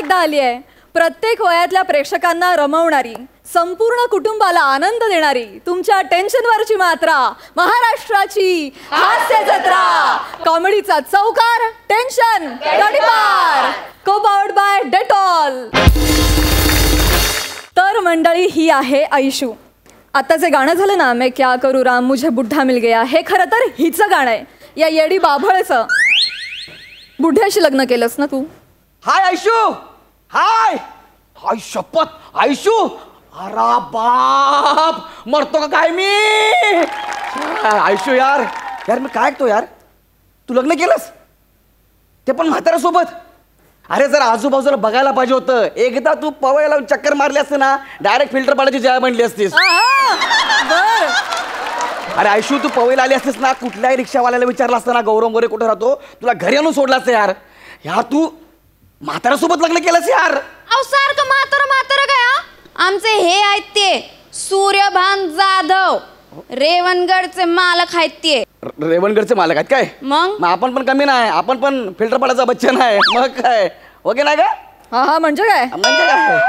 एकदा आली आहे. प्रत्येक वयातल्या प्रेक्षकांना रमवणारी, संपूर्ण कुटुंबाला आनंद देणारी, तुमच्या टेन्शनवरची मात्रा, महाराष्ट्राची हास्य जत्रा, कॉमेडीचा चौकार, टेन्शन गडीपार, को पावर्ड बाय डेटॉल. तर मंडळी, ही आहे आयशू. आता जे गाणं झालं ना, मैं क्या करू राम मुझे बुड्ढा मिल गया, हे खरं तर हिचं गाणं आहे. या येडी बाभळचं. बुढ्ढ्याशी लग्न केलंस ना तू? हाय आयशू. हाय हाय शपथ आयशू. अरे बाप, मरतो का काय मी? आयशू यार यार मी काय ऐकतो यार, तू लग्न केलंस ते पण म्हाताऱ्यासोबत? अरे जर आजूबाजूला बघायला पाहिजे होतं. एकदा तू पवईला चक्कर मारली असते ना, डायरेक्ट फिल्टर पाण्याची जया बनली असतीस. अरे आयशू, तू पवईला आली असतेस ना, कुठल्याही रिक्षावाल्याला विचारलं असतं ना गौरव मोरे कुठे राहतो, तुला घरी आणून सोडला असतं यार. यार तू म्हाताऱ्यासोबत लग्न केलंस यार. अहो सारखं म्हातारं काय? आमचे हे आहेत ते सूर्यभान जाधव, रेवणगडचे मालक आहेत ते. रेवणगडचे मालक आहेत काय? मग आपण पण कमी नाही, आपण पण फिल्टर पाण्याचा बच्चन आहे. मग काय, ओके नाही का? हा हा, म्हणजे काय? म्हणजे काय?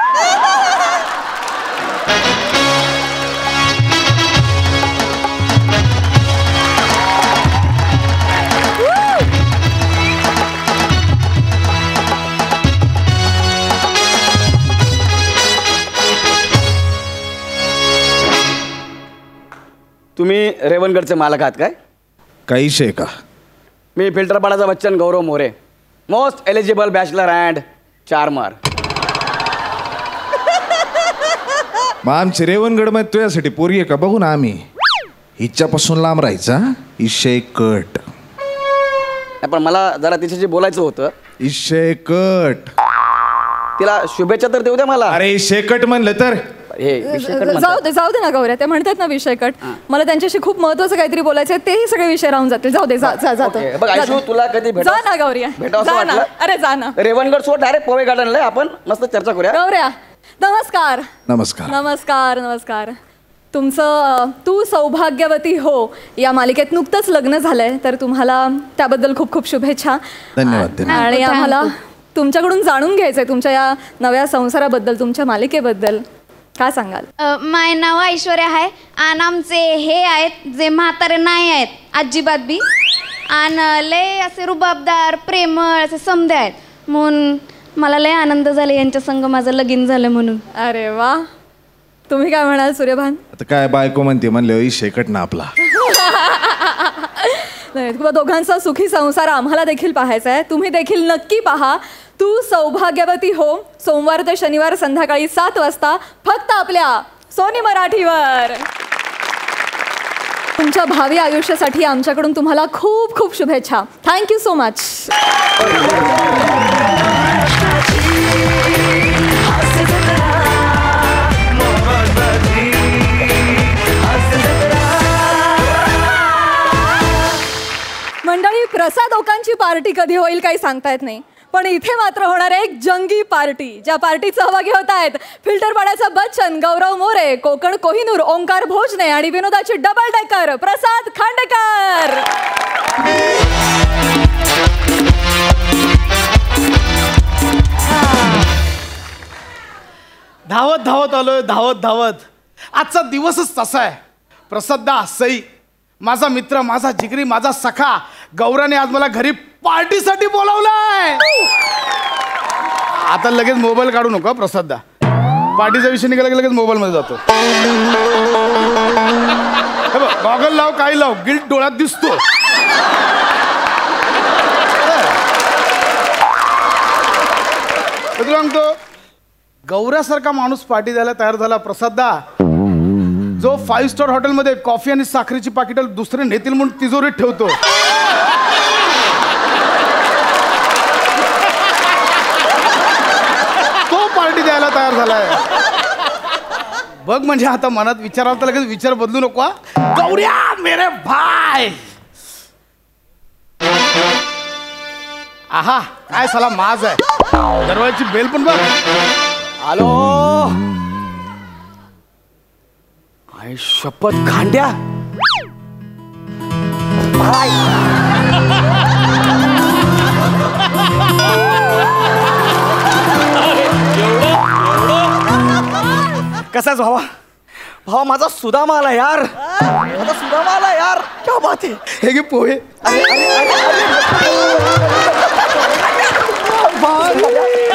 तुम्ही रेवणगडचे मालक आहात काय? काही शे का? मी फिल्टर पाण्याचा Bachchan Gaurav More, most eligible bachelor and charmer. मग आमची रेवणगड मध्ये तुझ्यासाठी पोरगी आहे का बघू ना आम्ही. हिच्यापासून लांब राहायचा. इशे कट. पण मला जरा तिच्याशी बोलायचं होतं. इशे कट. तिला शुभेच्छा तर देऊ द्या मला. अरे इशे कट म्हणलं तर जाऊ दे ना गौऱ्या, ते म्हणतात ना विषय कट. मला त्यांच्याशी खूप महत्वाचं काहीतरी बोलायचं आहे, तेही सगळे विषय राहून जातील. जाऊ दे, बघ आयशू, तुला कधी जा ना गौऱ्या, जा ना. अरे जा ना. रेवणगड सोड, डायरेक्ट पवई गार्डनला आपण मस्त चर्चा करूया. गौऱ्या नमस्कार. नमस्कार नमस्कार नमस्कार. तुमचं तू सौभाग्यवती हो या मालिकेत नुकतंच लग्न झालंय, तर तुम्हाला त्याबद्दल खूप खूप शुभेच्छा. धन्यवाद. आणि आम्हाला तुमच्याकडून जाणून घ्यायचंय तुमच्या या नव्या संसाराबद्दल, तुमच्या मालिकेबद्दल. काय सांगाल? माझं नाव ऐश्वर्या आहे आणि आमचे हे आहेत जे म्हातारे नाही आहेत अजिबात बी, आणि लय असे रुबाबदार प्रेमळ असे समधे आहेत, म्हणून मला लय आनंद झाला यांच्या संग माझं लगीन झालं म्हणून. अरे वा. तुम्ही काय म्हणाल सूर्यभान? आता काय बायको म्हणते म्हणलं इशे कट ना आपला. नाही, तुला दोघांचा सुखी संसार आम्हाला देखील पाहायचा आहे. तुम्ही देखील नक्की पहा तू सौभाग्यवती हो, सोमवार ते शनिवार संध्याकाळी 7 वाजता फक्त आपल्या सोनी मराठीवर. तुमच्या भावी आयुष्यासाठी आमच्याकडून तुम्हाला खूप खूप शुभेच्छा. Thank you so much. मंडळी, प्रसाद ओकांची पार्टी कधी होईल काही सांगता येत नाही, पण इथे मात्र होणार आहे एक जंगी पार्टी. ज्या पार्टीत सहभागी होत आहेत फिल्टर पाण्याचा बच्चन गौरव मोरे, कोकण कोहिनूर ओंकार भोजने आणि विनोदाची डबल डेकर प्रसाद खांडेकर. धावत धावत आलोय, धावत धावत. आजचा दिवसच तसा आहे. प्रसादा सई, माझा मित्र, माझा जिगरी, माझा सखा गौराने आज मला घरी पार्टीसाठी बोलावलाय. आता लगेच मोबाईल काढू नका प्रसादा. पार्टीचा विषय निघाला की लगेच मोबाईल मध्ये जातो. गॉगल लाव, काही लाव, गिल्ट डोळ्यात दिसतो. सांगतो, गौऱ्यासारखा माणूस पार्टी द्यायला तयार झाला प्रसादा, जो 5 स्टार हॉटेलमध्ये कॉफी आणि साखरेची पाकिटं दुसरे नेतील म्हणून तिजोरीत ठेवतो. तो पार्टी द्यायला तयार झालाय. बघ म्हणजे आता मनात विचाराल तर लगेच विचार बदलू नको. गौऱ्या मेरे भाई. आहा, काय साला माज आहे. दरवाजाची बेल पण बघ. हॅलो. आई शपथ खांड्या. कसा आहेस भावा? भावा माझा सुदामा आला यार, माझा सुदामा आला यार, क्या बात आहे. हे घे पोहे.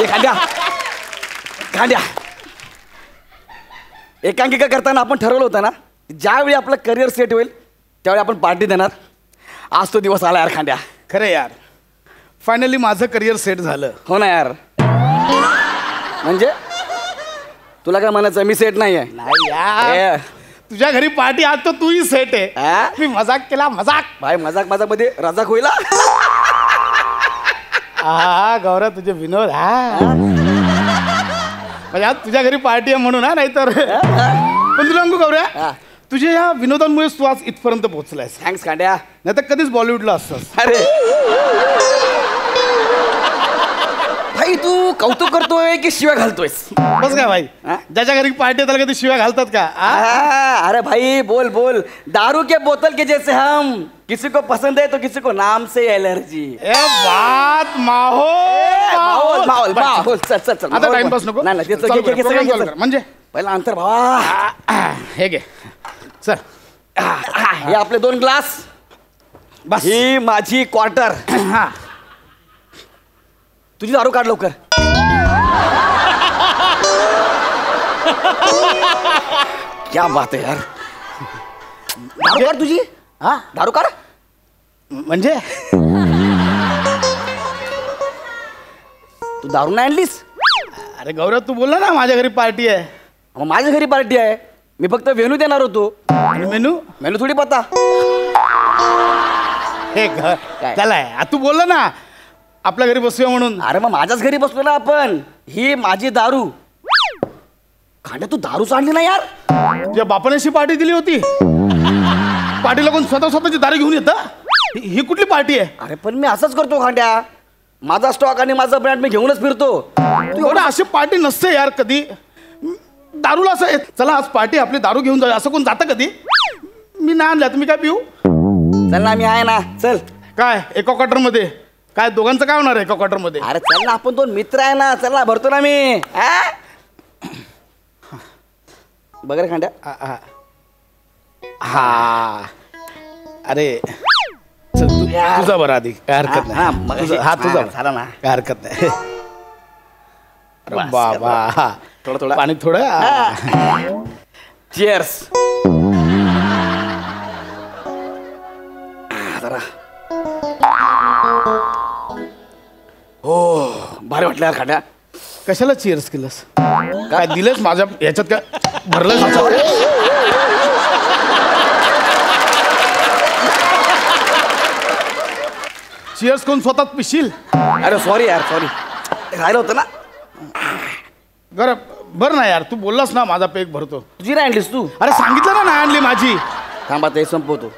खांद्या खांद्या, एकांकिका करताना आपण ठरवलं होतं ना, ज्यावेळी आपलं करिअर सेट होईल त्यावेळी आपण पार्टी देणार. आज तो दिवस आला यार खांद्या. खरं यार, फायनली माझं करिअर सेट झालं. हो ना यार. म्हणजे तुला काय म्हणायचं, मी सेट नाही आहे? नाही यार, तुझ्या घरी पार्टी आज तर तूही सेट आहे. मी मजाक केला, मजाक. भाई मजाक मजाक मध्ये रजाक होईल. हा गौरव, तुझे विनोद. हा म्हणजे आज तुझ्या घरी पार्टी आहे म्हणून. हा नाही तर पण तुला सांगू गौऱ्या, तुझ्या या विनोदांमुळे तू आज इथपर्यंत पोहोचलायस. थँक्स खांड्या. नाही तर कधीच बॉलिवूडला असतोस. अरे भाई तू कौतुक करतोय की शिव्या घालतोयस? बस काय भाई, ज्याच्या घरी पार्टी आहे त्याला कधी शिव्या घालतात का? अरे भाई बोल बोल. दारू के बोतल के जैसे हम, किसी को पसंद है तो किसी को नाम से एलर्जी. ए बात माहोल माहोल माहोल. चल चल चल. आता टाइमपास नको. नाही नाही, चल बरं, program चालू कर. म्हणजे पहिला अंतर भावा. हे घे चल. हे आपले 2 ग्लास. बस. ही माझी क्वार्टर. हा तुझी दारू काढ लवकर. क्या बात है यार. दारू काढ तुझी. हा दारू काढ. म्हणजे तू दारू नाही आणलीस? अरे गौरव, तू बोलला ना माझ्या घरी पार्टी आहे. मग माझ्या घरी पार्टी आहे. मी फक्त वेणू देणार होतो. आणि मेनू मेनू थोडी पता. हे घर त्याला आहे. आ, तू बोलला ना आपल्या घरी बसूया म्हणून. अरे मग माझ्याच घरी बसलो ना आपण. ही माझी दारू. खांड्या तू दारूच आणली ना यार. तुझ्या बापाने अशी पार्टी दिली होती? पार्टीला कोण स्वतः स्वतःची दारू घेऊन येतं? ही कुठली पार्टी आहे? अरे पण मी असंच करतो खांड्या. माझा स्टॉक आणि माझा ब्रँड मी घेऊनच फिरतो. एवढं अशी पार्टी नसते यार कधी. दारूला असं चला आज पार्टी आपली, दारू घेऊन जाऊ असं कोण जातं कधी? मी नाही आणल्या, तुम्ही काय पिऊ? चल ना, मी आहे ना. चल. काय एका क्वार्टर मध्ये काय दोघांचं काय होणार आहे एका क्वार्टर मध्ये? अरे चल ना, आपण 2 मित्र आहे ना. चल ना, भरतो ना मी. बघ रे खांड्या. हा अरे चल तुझा बरं आधी, काय हरकत नाही. हा तुझा झाला ना, काय हरकत नाही. अरे बाबा, थोडं थोडं पाणी थोडं. चिअर्स. जरा हो भारी वाटलं यार खांड्या. कशाला चिअर्स केलंस? काय दिलंस माझ्या ह्याच्यात? काय भरलं? चिअर्स कोण स्वतः पिशील? अरे सॉरी यार, सॉरी. राहिलं होतं ना. बरं बरं ना यार, तू बोललास ना माझा पेक भरतो. तुझी नाही आणलीस तू? अरे सांगितलं ना नाही आणली माझी. थांबा ते संपवतो.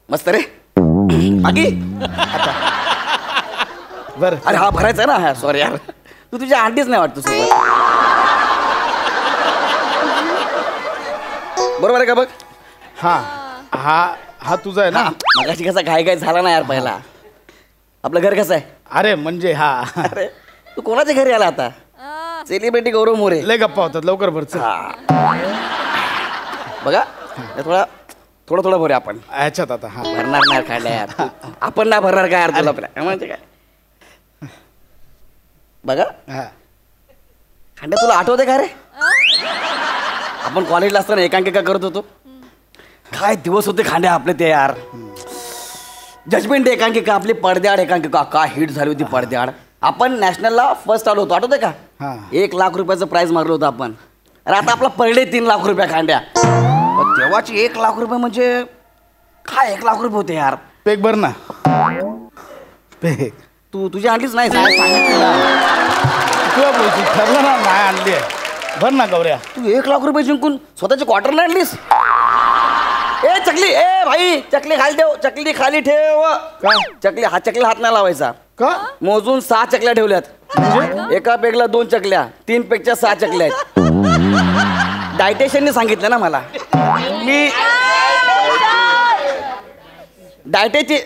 मस्त रे. बाकी बरं. अरे हा भरायचा ना. हा सॉरी यार, तू तुझ्या आंटीच नाही वाटतो सोबत. बरोबर आहे का? बघ. हा हा हा तुझा आहे ना. मगाशी कसा घाई घाई झाला ना यार पहिला. आपलं घर कसं आहे? अरे म्हणजे हा अरे तू कोणाच्या घरी आला आता? सेलिब्रिटी गौरव मोरे. लय गप्पा होतात. लवकर भरच. बघा थोडा थोडं थोडं भरूया आपण. ह्याच्यात आता. हा भरणार नाही खायला यार. आपण नाही भरणार काय यार तुला म्हणजे काय? बघा हा. खांड्या, तुला आठवते का रे आपण कॉलेजला असताना एकांकिका करत होतो? काय दिवस होते खांड्या आपले ते यार. जजमेंट एकांकिका, आपली पडद्याआड एकांकिका काय हिट झाली होती. पडद्याआड आपण नॅशनलला फर्स्ट आलो होतो, आठवते का? 1 लाख रुपयाचं प्राइज मारलं होतं आपण. अरे आता आपला पर डे 3 लाख रुपये खांड्या. तेव्हाची 1 लाख रुपये म्हणजे काय 1 लाख रुपये होते यार. पेक भर ना. पेक तू तुझी आणलीच नाही सांगितलं ना. तुला बोलतो ठरलं ना नाही आणली आहे. भर ना गौऱ्या. तू 1 लाख रुपये जिंकून स्वतःची क्वार्टर नाही आणलीस? ए चकली, ए भाई चकली खाली ठेव. चकली खाली ठेव. काय? चकली हात नाही लावायचा. का? मोजून 6 चकल्या ठेवल्यात. म्हणजे एका पेगला 2 चकल्या, 3 पेगच्या 6 चकल्या आहेत. डायटेशियनने सांगितलं ना मला. मी डायटेची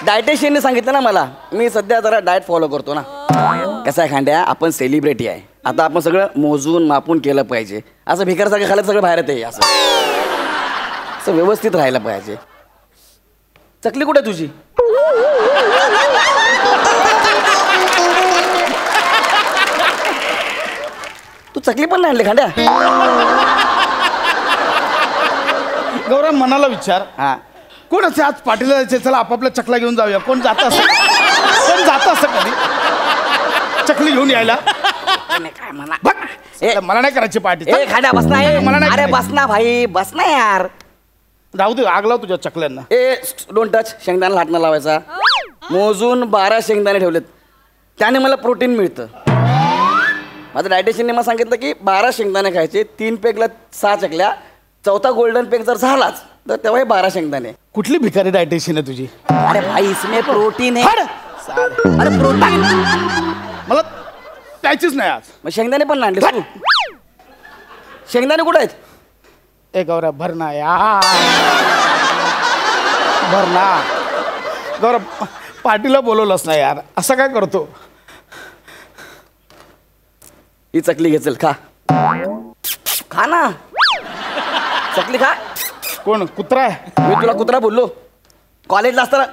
डायटिशियनने सांगितलं ना मला. मी सध्या जरा डाएट फॉलो करतो ना. कसं आहे खांड्या, आपण सेलिब्रिटी आहे. आता आपण सगळं मोजून मापून केलं पाहिजे. असं भिकारसारखं खायला सगळं बाहेर येते. असं व्यवस्थित राहायला पाहिजे. चकली कुठे तुझी? तू चकली पण नाही आणली खांड्या. गौरव मनाला विचार. हा, कोण असे आज पाटीला जायचे, चला आपापल्या चकला घेऊन जाऊया. कोण जात असं कधी चकली घेऊन यायला? काय म्हणा. बघ, मला नाही करायची पार्टी. ए खांड्या बस ना. मला नाही अरे करायची. बस ना भाई, बस ना यार. राहू दे, आग लाव तुझ्या चकल्यांना. ए डोंट टच. शेंगदाणा लाटणं लावायचा. मोजून 12 शेंगदाणे ठेवलेत, त्याने मला प्रोटीन मिळतं. माझं डायटिशियनने मला सांगितलं की 12 शेंगदाणे खायचे, 3 पेगला 6 चकल्या, 4था गोल्डन पेग जर झालाच तर तेव्हा हे 12 शेंगदाणे. कुठली भिकारी डायटिशियन आहे तुझी? अरे भाई इसमें प्रोटीन है. हट! अरे प्रोटीन. मला प्यायचीच नाही आज. मग शेंगदाणे पण आणले तू? शेंगदाणे कुठे आहेत? ए गौरव भरणा यार, भरणा. गौरव पार्टीला बोलवलंच नाही यार, असं काय करतो? ही चकली घेचल, खा. खा ना चकली, खा. कोण कुत्रा आहे? मी तुला कुत्रा बोललो? कॉलेजला असताना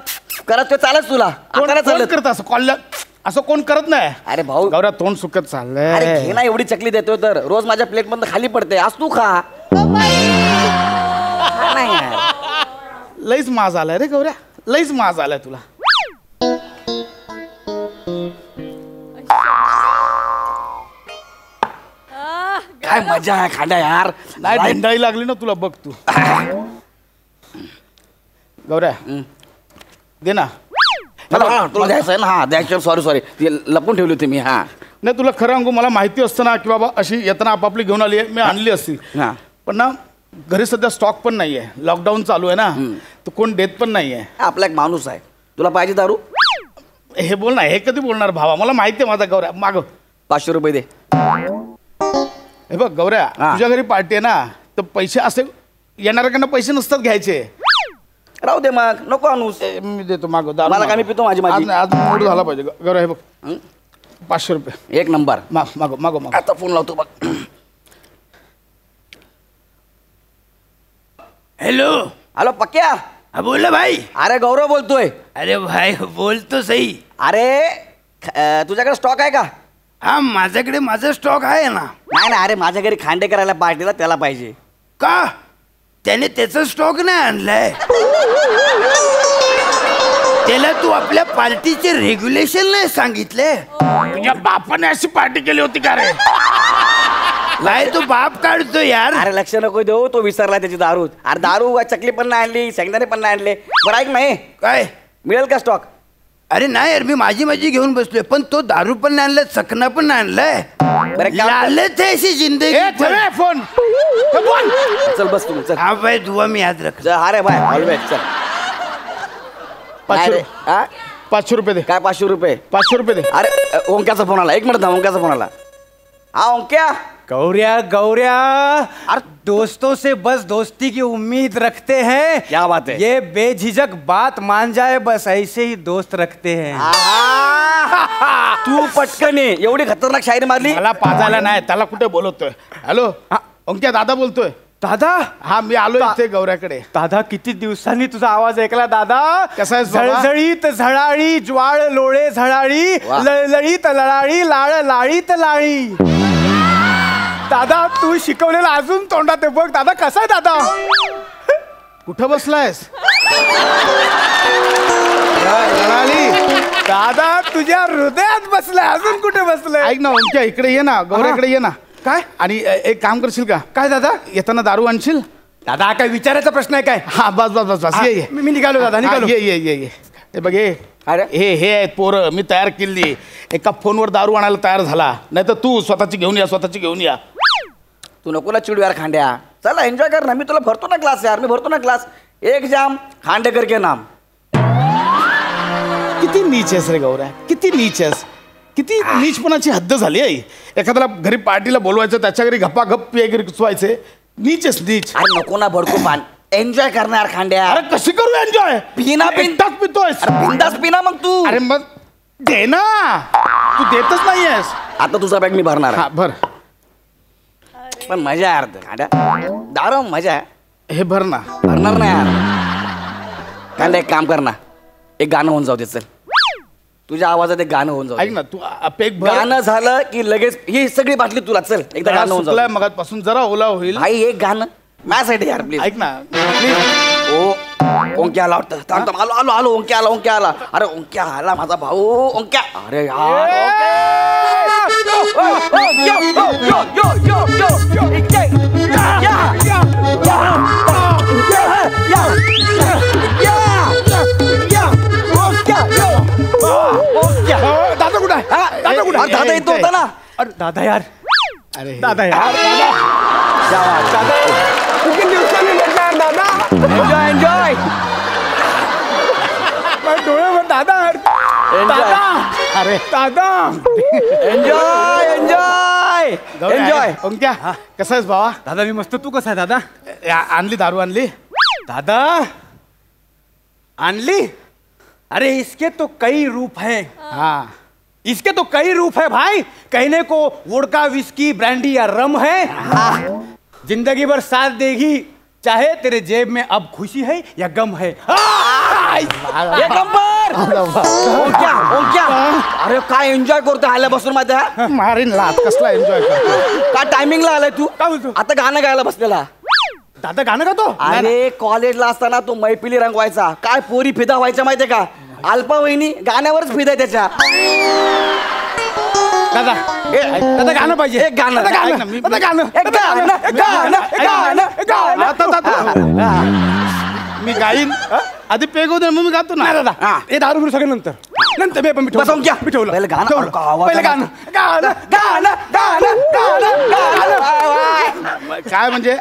करत ते चालत तुला. कोण आता चालत. करत असं कॉलेज? असं कोण करत नाही. अरे भाऊ, गौरव तोंड सुकत अरे चाललंय. घे ना, एवढी चकली देतोय तर रोज माझ्या प्लेट मधून खाली पडते. आज तू खा. खा ना यार. लईच माज आलाय रे गौऱ्या, लईच माज आलाय तुला. काय मजा आहे खांड्या यार. नाही ढेंडाळी लागली ना तुला, बघ तू. गौऱ्या दे ना. तुला द्यायचं आहे ना? हा द्यायचं. सॉरी ती लपून ठेवली होती मी. हा नाही तुला खरं सांगू, मला माहिती असतं ना की बाबा अशी येताना आपापली घेऊन आली आहे, मी आणली असती. हा. पण ना घरी सध्या स्टॉक पण नाही आहे, लॉकडाऊन चालू आहे ना, तर कोण देत पण नाही आहे. आपला एक माणूस आहे. तुला पाहिजे दारू? हे बोल ना, हे कधी बोलणार भावा? मला माहिती आहे माझा गौऱ्या. माग 500 रुपये दे. हे बघ गौऱ्या, हा. तुझ्या घरी पार्टी आहे ना, तर पैसे असे येणाऱ्याकडनं पैसे नसतात घ्यायचे. राहू दे मग, नको आणूस. मी देतो मागो. मला काय, मी पितो माझी. आज मूड झाला पाहिजे. गौऱ्या हे बघ 500 रुपये. एक नंबर. मागो मागो मागो. आता फोन लावतो बघ. हेलो. हॅलो पक्क्या. हाँ बोलो भाई. अरे गौरव बोलतोय. अरे भाई बोल तो सही. अरे तुझ्याकडे स्टॉक आहे का? हा माझ्याकडे माझा स्टॉक आहे ना. नाही ना, अरे माझ्या घरी खांडे करायला पार्टीला त्याला पाहिजे. का त्याने त्याचा स्टॉक नाही आणलाय? त्याला तू आपल्या पार्टीचे रेग्युलेशन नाही सांगितले? तुझ्या बापाने अशी पार्टी केली होती का रे? काय तू बाप काढतो यार. अरे लक्ष नको देऊ, तो विसरला त्याची दारू. अरे दारू चकली पण नाही आणली, शेंगदाणे पण नाही आणले. बरं ऐक नाही, काय मिळेल का स्टॉक? अरे नाही यार, मी माझी घेऊन बसलोय, पण तो दारू पण नाही आणलाय, चकना पण नाही आणलाय. बरं काम लालच आहे अशी जिंदगी. ए, ठेवे फोन. हे बोल. चल बस तुम्ही चल. हा भाई दुआ मी याद रख. चल, अरे भाई ऑलवेज चल. 500 अरे, हा? 500 रुपये दे. काय 500 रुपये? 500 रुपये दे. अरे ओंक्याचा फोन आला. एक मिनिट थांब, ओंक्याचा फोन आला. हा ओंक्या. गौरिया गौरिया, अरे दोस्तों से बस दोस्ती की उम्मीद रखते हैं. क्या बात है? ये बेझिझक बात मान जाए, बस ऐसे ही दोस्त रखते हैं. आहा! तू पटकन ये. एवढी खतरनाक शायरी मारली. मला पाजायला नाही, त्याला कुठे बोलवतोय. हॅलो अंक्या, दादा बोलतोय. दादा. हा मी आलो इथे गौऱ्याकडे. दादा किती दिवसांनी तुझा आवाज ऐकला दादा. कसा आहेस बाबा? झळझळीत झळाळी, ज्वाळ लोळे झळाळी, वा. लळलळीत लळाळी, लाळ लाळीत लाळी. दादा तू शिकवलेला अजून तोंडात आहे बघ. दादा कसा आहे दादा? कुठं बसलायस? लढाली. दादा तुझ्या हृदयात बसलाय, अजून कुठे बसलाय? ऐक ना अंक्या, इकडे ये ना, गौऱ्याकडे ये ना. काय? आणि एक काम करशील का? काय दादा? येताना दारू आणशील? दादा काय विचारायचा प्रश्न आहे काय? हा बस बस बस बस. ये ये. मी निघालो दादा, हा, निघालो. ये ये ये ये. हे बघ हे. अरे. हे आहेत पोरं, मी तयार केली. एका फोनवर दारू आणायला तयार झाला, नाही तर तू स्वतःची घेऊन या, स्वतःची घेऊन या. तू नको ना चिडू यार खांड्या. चला एन्जॉय कर ना. मी तुला भरतो ना क्लास यार, मी भरतो ना क्लास. एक जाम खांडेकर के नाम. किती नीच आहेस रे गौऱ्या, किती नीच आहेस. किती नीचपणाची हद्द झाली आहे. एखाद्याला घरी पार्टीला बोलवायचं, त्याच्या घरी गप्पा गप्प घुसवायचे. नीच आहेस नीच. अरे नको ना भडकू पान. एन्जॉय करणार खांड्या. अरे कशी करू एन्जॉय? पिना पिन एकटाच पितोयस. बिंदास पिना मग तू. अरे मग दे ना, तू देतच नाहीयेस. आता तुझा बॅग मी भरणार आहे. हा भर. पण मजा आहे यार खांड्या, दारू मजा आहे. हे भर ना. भरणार नाही यार खांड्या. एक काम कर ना, एक गाणं होऊन जाऊ दे. चल तुझ्या आवाजात एक गाणं होऊन जाऊ ऐक दे. ना, तू पेक भर. गाणं झालं की लगेच ही सगळी बाटली तुला. चल एकदा गाणं होऊन जाऊ दे. मगापासून जरा ओला होईल. भाई एक गाणं माझ्यासाठी यार प्लीज. ऐक ना प्लीज. ओ ओंक्या आला वाटतं. थांब थांब, आलो आलो आलो. ओंक्या आला, ओंक्या आला. अरे ओंक्या आला माझा भाऊ. ओंक्या. अरे यार दादा कुठं आहे? दादा कुठं आहे? दादा येतो होता ना. अरे दादा यार, अरे दादा यार, दादा किती दिवसांनी भेटला यार दादा. एन्जॉय एन्जॉय माझे डोळे भर दादा. दादा, अरे दादा. Enjoy enjoy enjoy. ओंक्या कसा आहेस भावा? दादा मी मस्त, तू कसा आहे दादा? आणली दारू आणली. दादा आणली. अरे इसके तो कई रूप हैं. हाँ इसके तो कई रूप है भाई. कहने को वोडका, विस्की, ब्रांडी या रम है. जिंदगी भर साथ देगी, चाहे तेरे जेब में अब खुशी है या गम है. एक नंबर. ओंक्या ओंक्या. अरे काय एन्जॉय करतो आल्यापासून माहिती आहे. मारीन लात. कसला एन्जॉय करतो? का टायमिंगला आलाय तू? काय बोलतो? आता गाणं गायला बसलेला. दादा गाणं गातो. अरे कॉलेजला असताना तो मैफिली रंगवायचा. काय पोरी फिदा व्हायच्या माहितीये का? अल्पा वहिनी गाण्यावरच फिदा आहे त्याच्या. दादा दादा गाणं पाहिजे. एक गाणं. दादा ऐक ना, गाणं. मी- दादा गाणं. एक गाणं गाणं गाणं गाणं. आता मी गाईन. आधी पेग होते मग मी गातो ना. नाही दादा, हा. हे दारू बिरू सगळं नंतर नंतर मी पण मी बस ओंक्या. मी ठेवलं. पहिलं गाणं. ठेवलं. अरे, का आवाज पहिलं आला? गाणं गाणं गाणं गाणं गाणं गाणं. काय म्हणजे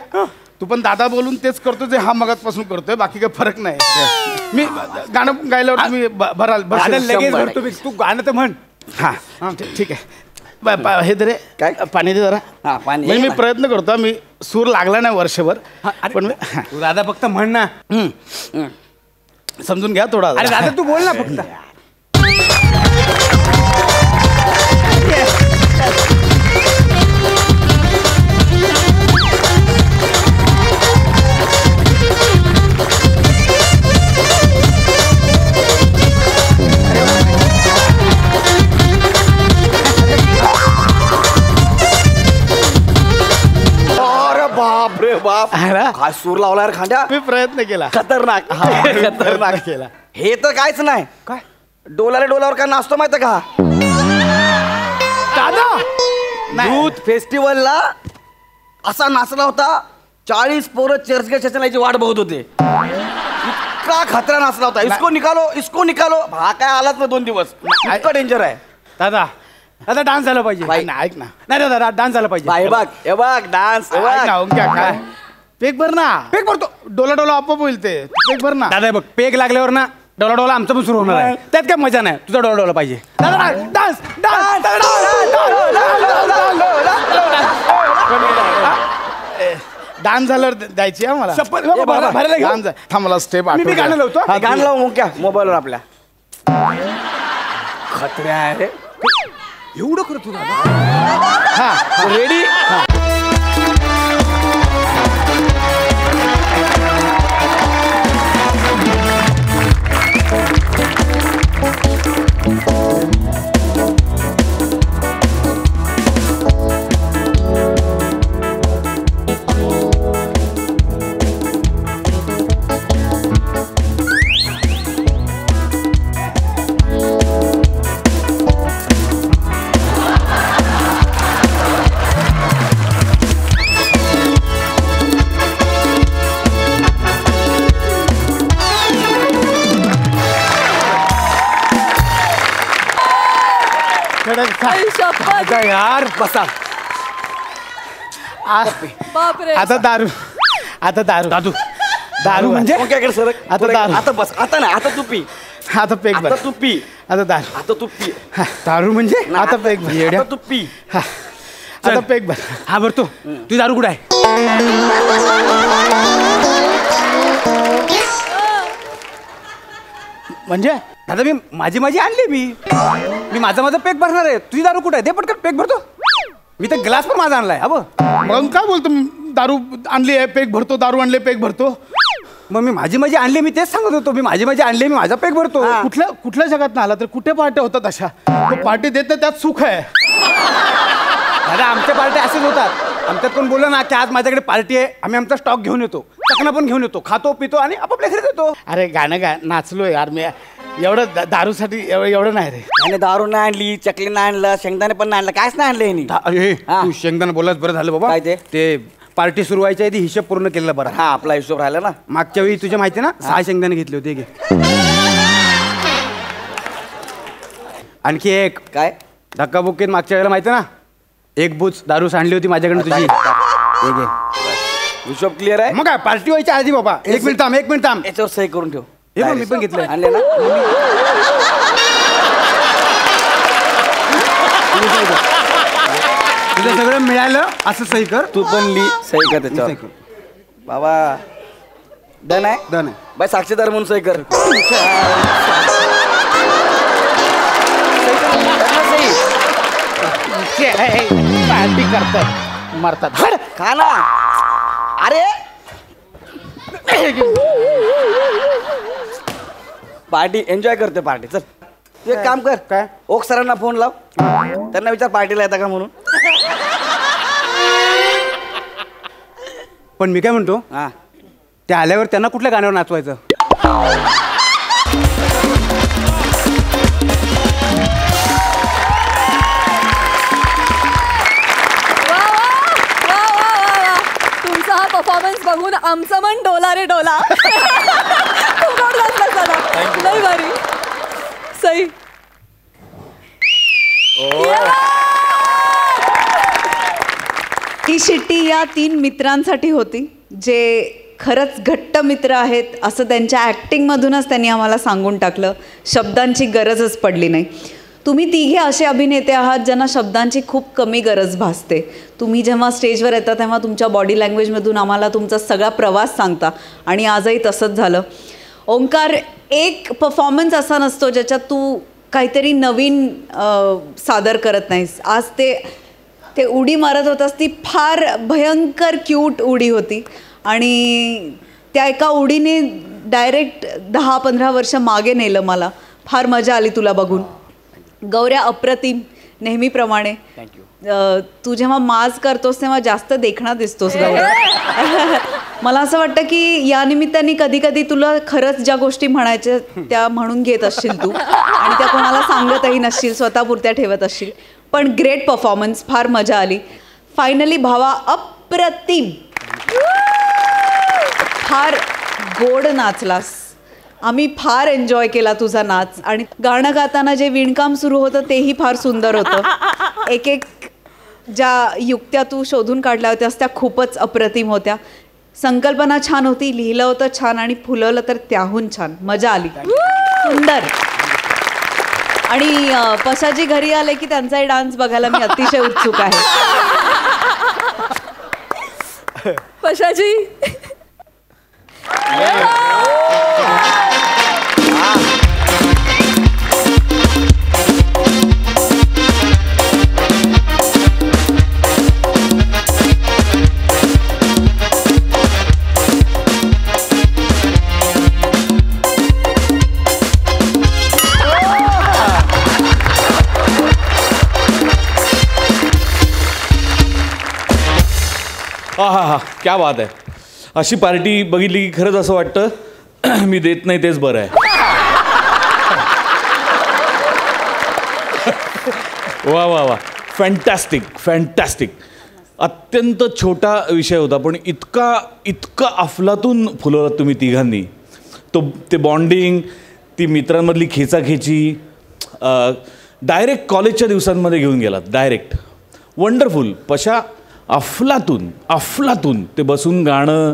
तू पण दादा बोलून तेच करतो जे हा मगातपासून करतोय. बाकी काही फरक नाही. मी गाणं गायल्यावर तुम्ही भराल. दादा लगेच शंभर. भरतो मी. तू गाणं तर म्हण. हा ठीक आहे. हे दे रे. काय? पाणी दे जरा. हा, पाणी. म्हणजे मी प्रयत्न करतो. मी सूर लागला नाही वर्षभर. पण मी- तू दादा फक्त म्हण ना. समजून घ्या थोडा. अरे दादा तू बोल ना फक्त. अरे बाप रे बाप. काय सूर लावला यार खांद्या. मी प्रयत्न केला. खतरनाक खतरनाक केला. हे तर कायच नाही. काय? डोलारे डोलावर काय नाचतो माहिती का? दादा यूथ फेस्टिवलला असा नाचला होता. 40 पोरं चर्चगेट स्टेशनला वाट बघत होते. इतका खतरा नाचला होता. इसको निकालो. हा काय आलाच ना 2 दिवस. इतका डेंजर आहे. दादा दादा डान्स झाला पाहिजे. बाई. नाही, ऐक ना. नाही दादा डान्स झाला पाहिजे. बाय बघ हे बघ डान्स. ऐक ना, ओंक्या, काय पेक भर ना. पेक भरतो. डोला डोला आपोआप होईल ते. पेक भर ना. दादा हे बघ, पेग लागल्यावर ना डोला डोला आमचं पण सुरू होणार आहे. त्यात काय मजा नाही. तुझा डोला डोला पाहिजे. दादा डान्स डान्स. डान्स झाल्यावर द्यायची आहे मला. शपथ भरायला घेऊ. डान्स थांब मला स्टेप मी गाणं लावतो. हे गाणं लावू मग क्या मोबाईलवर आपल्या. खतरे आहे रे. एवढं करतो दादा. रेडी. आई शपथ. यार बसा. बापरे. आता दारू. आता दारू. दारू म्हणजे मग काय कर सर. आता दारू. आता बस. आता नाही. आता तू पी. आता पेक भर. आता तू पी. आता दारू. आता तू पी. दारू म्हणजे आता पेक भर. आता तू पी. आता पेक भर. हा भरतो. तुझी दारू कुठं आहे? म्हणजे दादा मी माझी आणली मी माझा पेक भरणार आहे. तुझी दारू कुठे आहे? दे पटकन पेक भरतो. मी तर ग्लास पण माझा आणलाय. अबो मग काय बोलतो, दारू आणली आहे पेक भरतो, दारू आणले पेक भरतो. मग मी माझी आणली, मी तेच सांगत होतो. मी माझी आणली, मी माझा पेक भरतो. कुठल्या जगात आला तर कुठे पार्ट्या होतात अशा? तो पार्टी देते त्यात सुख आहे. दादा आमच्या पार्ट्या असेच होतात. आमच्यात कोण बोललं ना की आज माझ्याकडे पार्टी आहे, आम्ही आमचा स्टॉक घेऊन येतो, चकना पण घेऊन येतो, खातो पितो आणि आपापल्या घरी येतो. अरे गाणं गा, नाचलो यार मी. एवढं दारूसाठी एवढं नाही रे. आणि दारू नाही आणली, चकली नाही आणलं, शेंगदाणे पण नाही आणलं, कायच नाही आणलं यांनी. अरे हा. तू शेंगदाणा बोलाच बरं झालं बाबा. काय ते? ते पार्टी सुरू व्हायच्या आधी हिशोब पूर्ण केलेला बरं. हा आपला हिशोब राहिला ना. मागच्या वेळी तुझ्या माहिती ना 6 शेंगदाणे घेतले होते. घे आणखी एक काय धक्काबुक्कीत मागच्या वेळेला माहिती ना 1 बूच दारू सांडली होती माझ्याकडे तुझी. हे घे. हिशोब क्लिअर आहे. मग काय पार्टी व्हायच्या आधी बाबा. 1 मिनिट थांब. याच्यावर सही करून ठेव. हे बघ, मी पण घेतलंय. आणले ना. तुझं सगळं मिळालं असं सही कर. तू पण ली सही कर त्याच्यावर. सही कर. बाबा डन आहे. डन आहे. बाय साक्षीदार म्हणून सही कर. पार्टी करतात मारतात. खा ना. अरे पार्टी एन्जॉय करते पार्टी. चल तू एक काम कर. काय? ओक सरांना फोन लाव, त्यांना विचार पार्टीला येता का म्हणून. पण मी काय म्हणतो, हा ते आल्यावर त्यांना कुठल्या गाण्यावर नाचवायचं? तुमचा हा परफॉर्मन्स बघून आमचं मन डोला रे डोला. खूप गोड घातलं सर. लई भारी. सई. ही शिट्टी या 3 मित्रांसाठी होती, जे खरंच घट्ट मित्र आहेत असं त्यांच्या ॲक्टिंगमधूनच त्यांनी आम्हाला सांगून टाकलं. शब्दांची गरजच पडली नाही. तुम्ही तिघे असे अभिनेते आहात ज्यांना शब्दांची खूप कमी गरज भासते. तुम्ही जेव्हा स्टेजवर येता तेव्हा तुमच्या बॉडी लँग्वेजमधून आम्हाला तुमचा सगळा प्रवास सांगता आणि आजही तसंच झालं. ओंकार, एक परफॉर्मन्स असा नसतो ज्याच्यात तू काहीतरी नवीन सादर करत नाहीस. आज ते उडी मारत होतास ती फार भयंकर क्यूट उडी होती आणि त्या एका उडीने डायरेक्ट 10-15 वर्ष मागे नेलं मला. फार मजा आली तुला बघून. गौऱ्या, अप्रतिम नेहमीप्रमाणे. तू जेव्हा माज करतोस तेव्हा जास्त देखणा दिसतोस गौऱ्या. मला असं वाटतं की या निमित्ताने कधी कधी तुला खरंच ज्या गोष्टी म्हणायच्या त्या म्हणून घेत असशील तू आणि त्या कोणाला सांगतही नसशील, स्वतःपुरत्या ठेवत असशील. पण ग्रेट परफॉर्मन्स, फार मजा आली. फायनली भावा, अप्रतिम. फार गोड नाचलास. आम्ही फार एन्जॉय केला तुझा नाच आणि गाणं गाताना जे विणकाम सुरू होतं तेही फार सुंदर होतं. एक ज्या युक्त्या तू शोधून काढल्या होत्यास त्या खूपच अप्रतिम होत्या. संकल्पना छान होती, लिहिलं होतं छान आणि फुलवलं तर त्याहून छान. मजा आली. सुंदर. आणि पशाजी घरी आले की त्यांचाही डान्स बघायला मी अतिशय उत्सुक आहे. पशाजी. हा क्या बात आहे. अशी पार्टी बघितली की खरंच असं वाटतं मी देत नाही तेच बरं आहे. वा वा वा, फॅन्टॅस्टिक फॅन्टॅस्टिक. अत्यंत छोटा विषय होता पण इतका अफलातून फुलवलात तुम्ही तिघांनी. ते बॉन्डिंग, ती मित्रांमधली खेचाखेची, डायरेक्ट कॉलेजच्या दिवसांमध्ये घेऊन गेलात. Direct wonderful. पशा, अफलातून ते बसून गाणं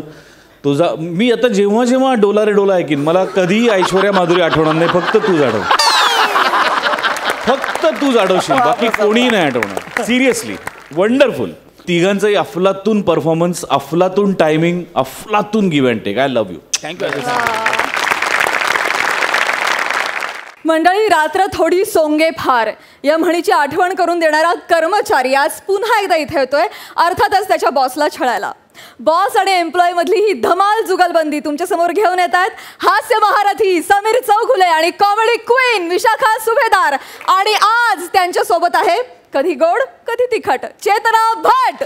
तुझा. मी आता जेव्हा जेव्हा डोला रे डोला ऐकीन मला कधीही ऐश्वर्या माधुरी आठवणार नाही. फक्त तूच आठवशील, बाकी कोणीही नाही आठवणार. Seriously wonderful. तिघांचाही अफलातून परफॉर्मन्स, अफलातून टायमिंग, अफलातून give and take. I love you. Thank you. मंडळी, रात्र थोडी सोंगे फार या म्हणीची आठवण करून देणारा कर्मचारी आज पुन्हा एकदा इथे येतोय, अर्थातच त्याच्या बॉसला छळायला. बॉस आणि एम्प्लॉय मधली ही धमाल जुगलबंदी तुमच्या समोर घेऊन येत आहेत हास्य महारथी समीर चौघुले आणि कॉमेडी क्वीन विशाखा सुभेदार. आणि आज त्यांच्या सोबत आहे कधी गोड कधी तिखट चेतना भट.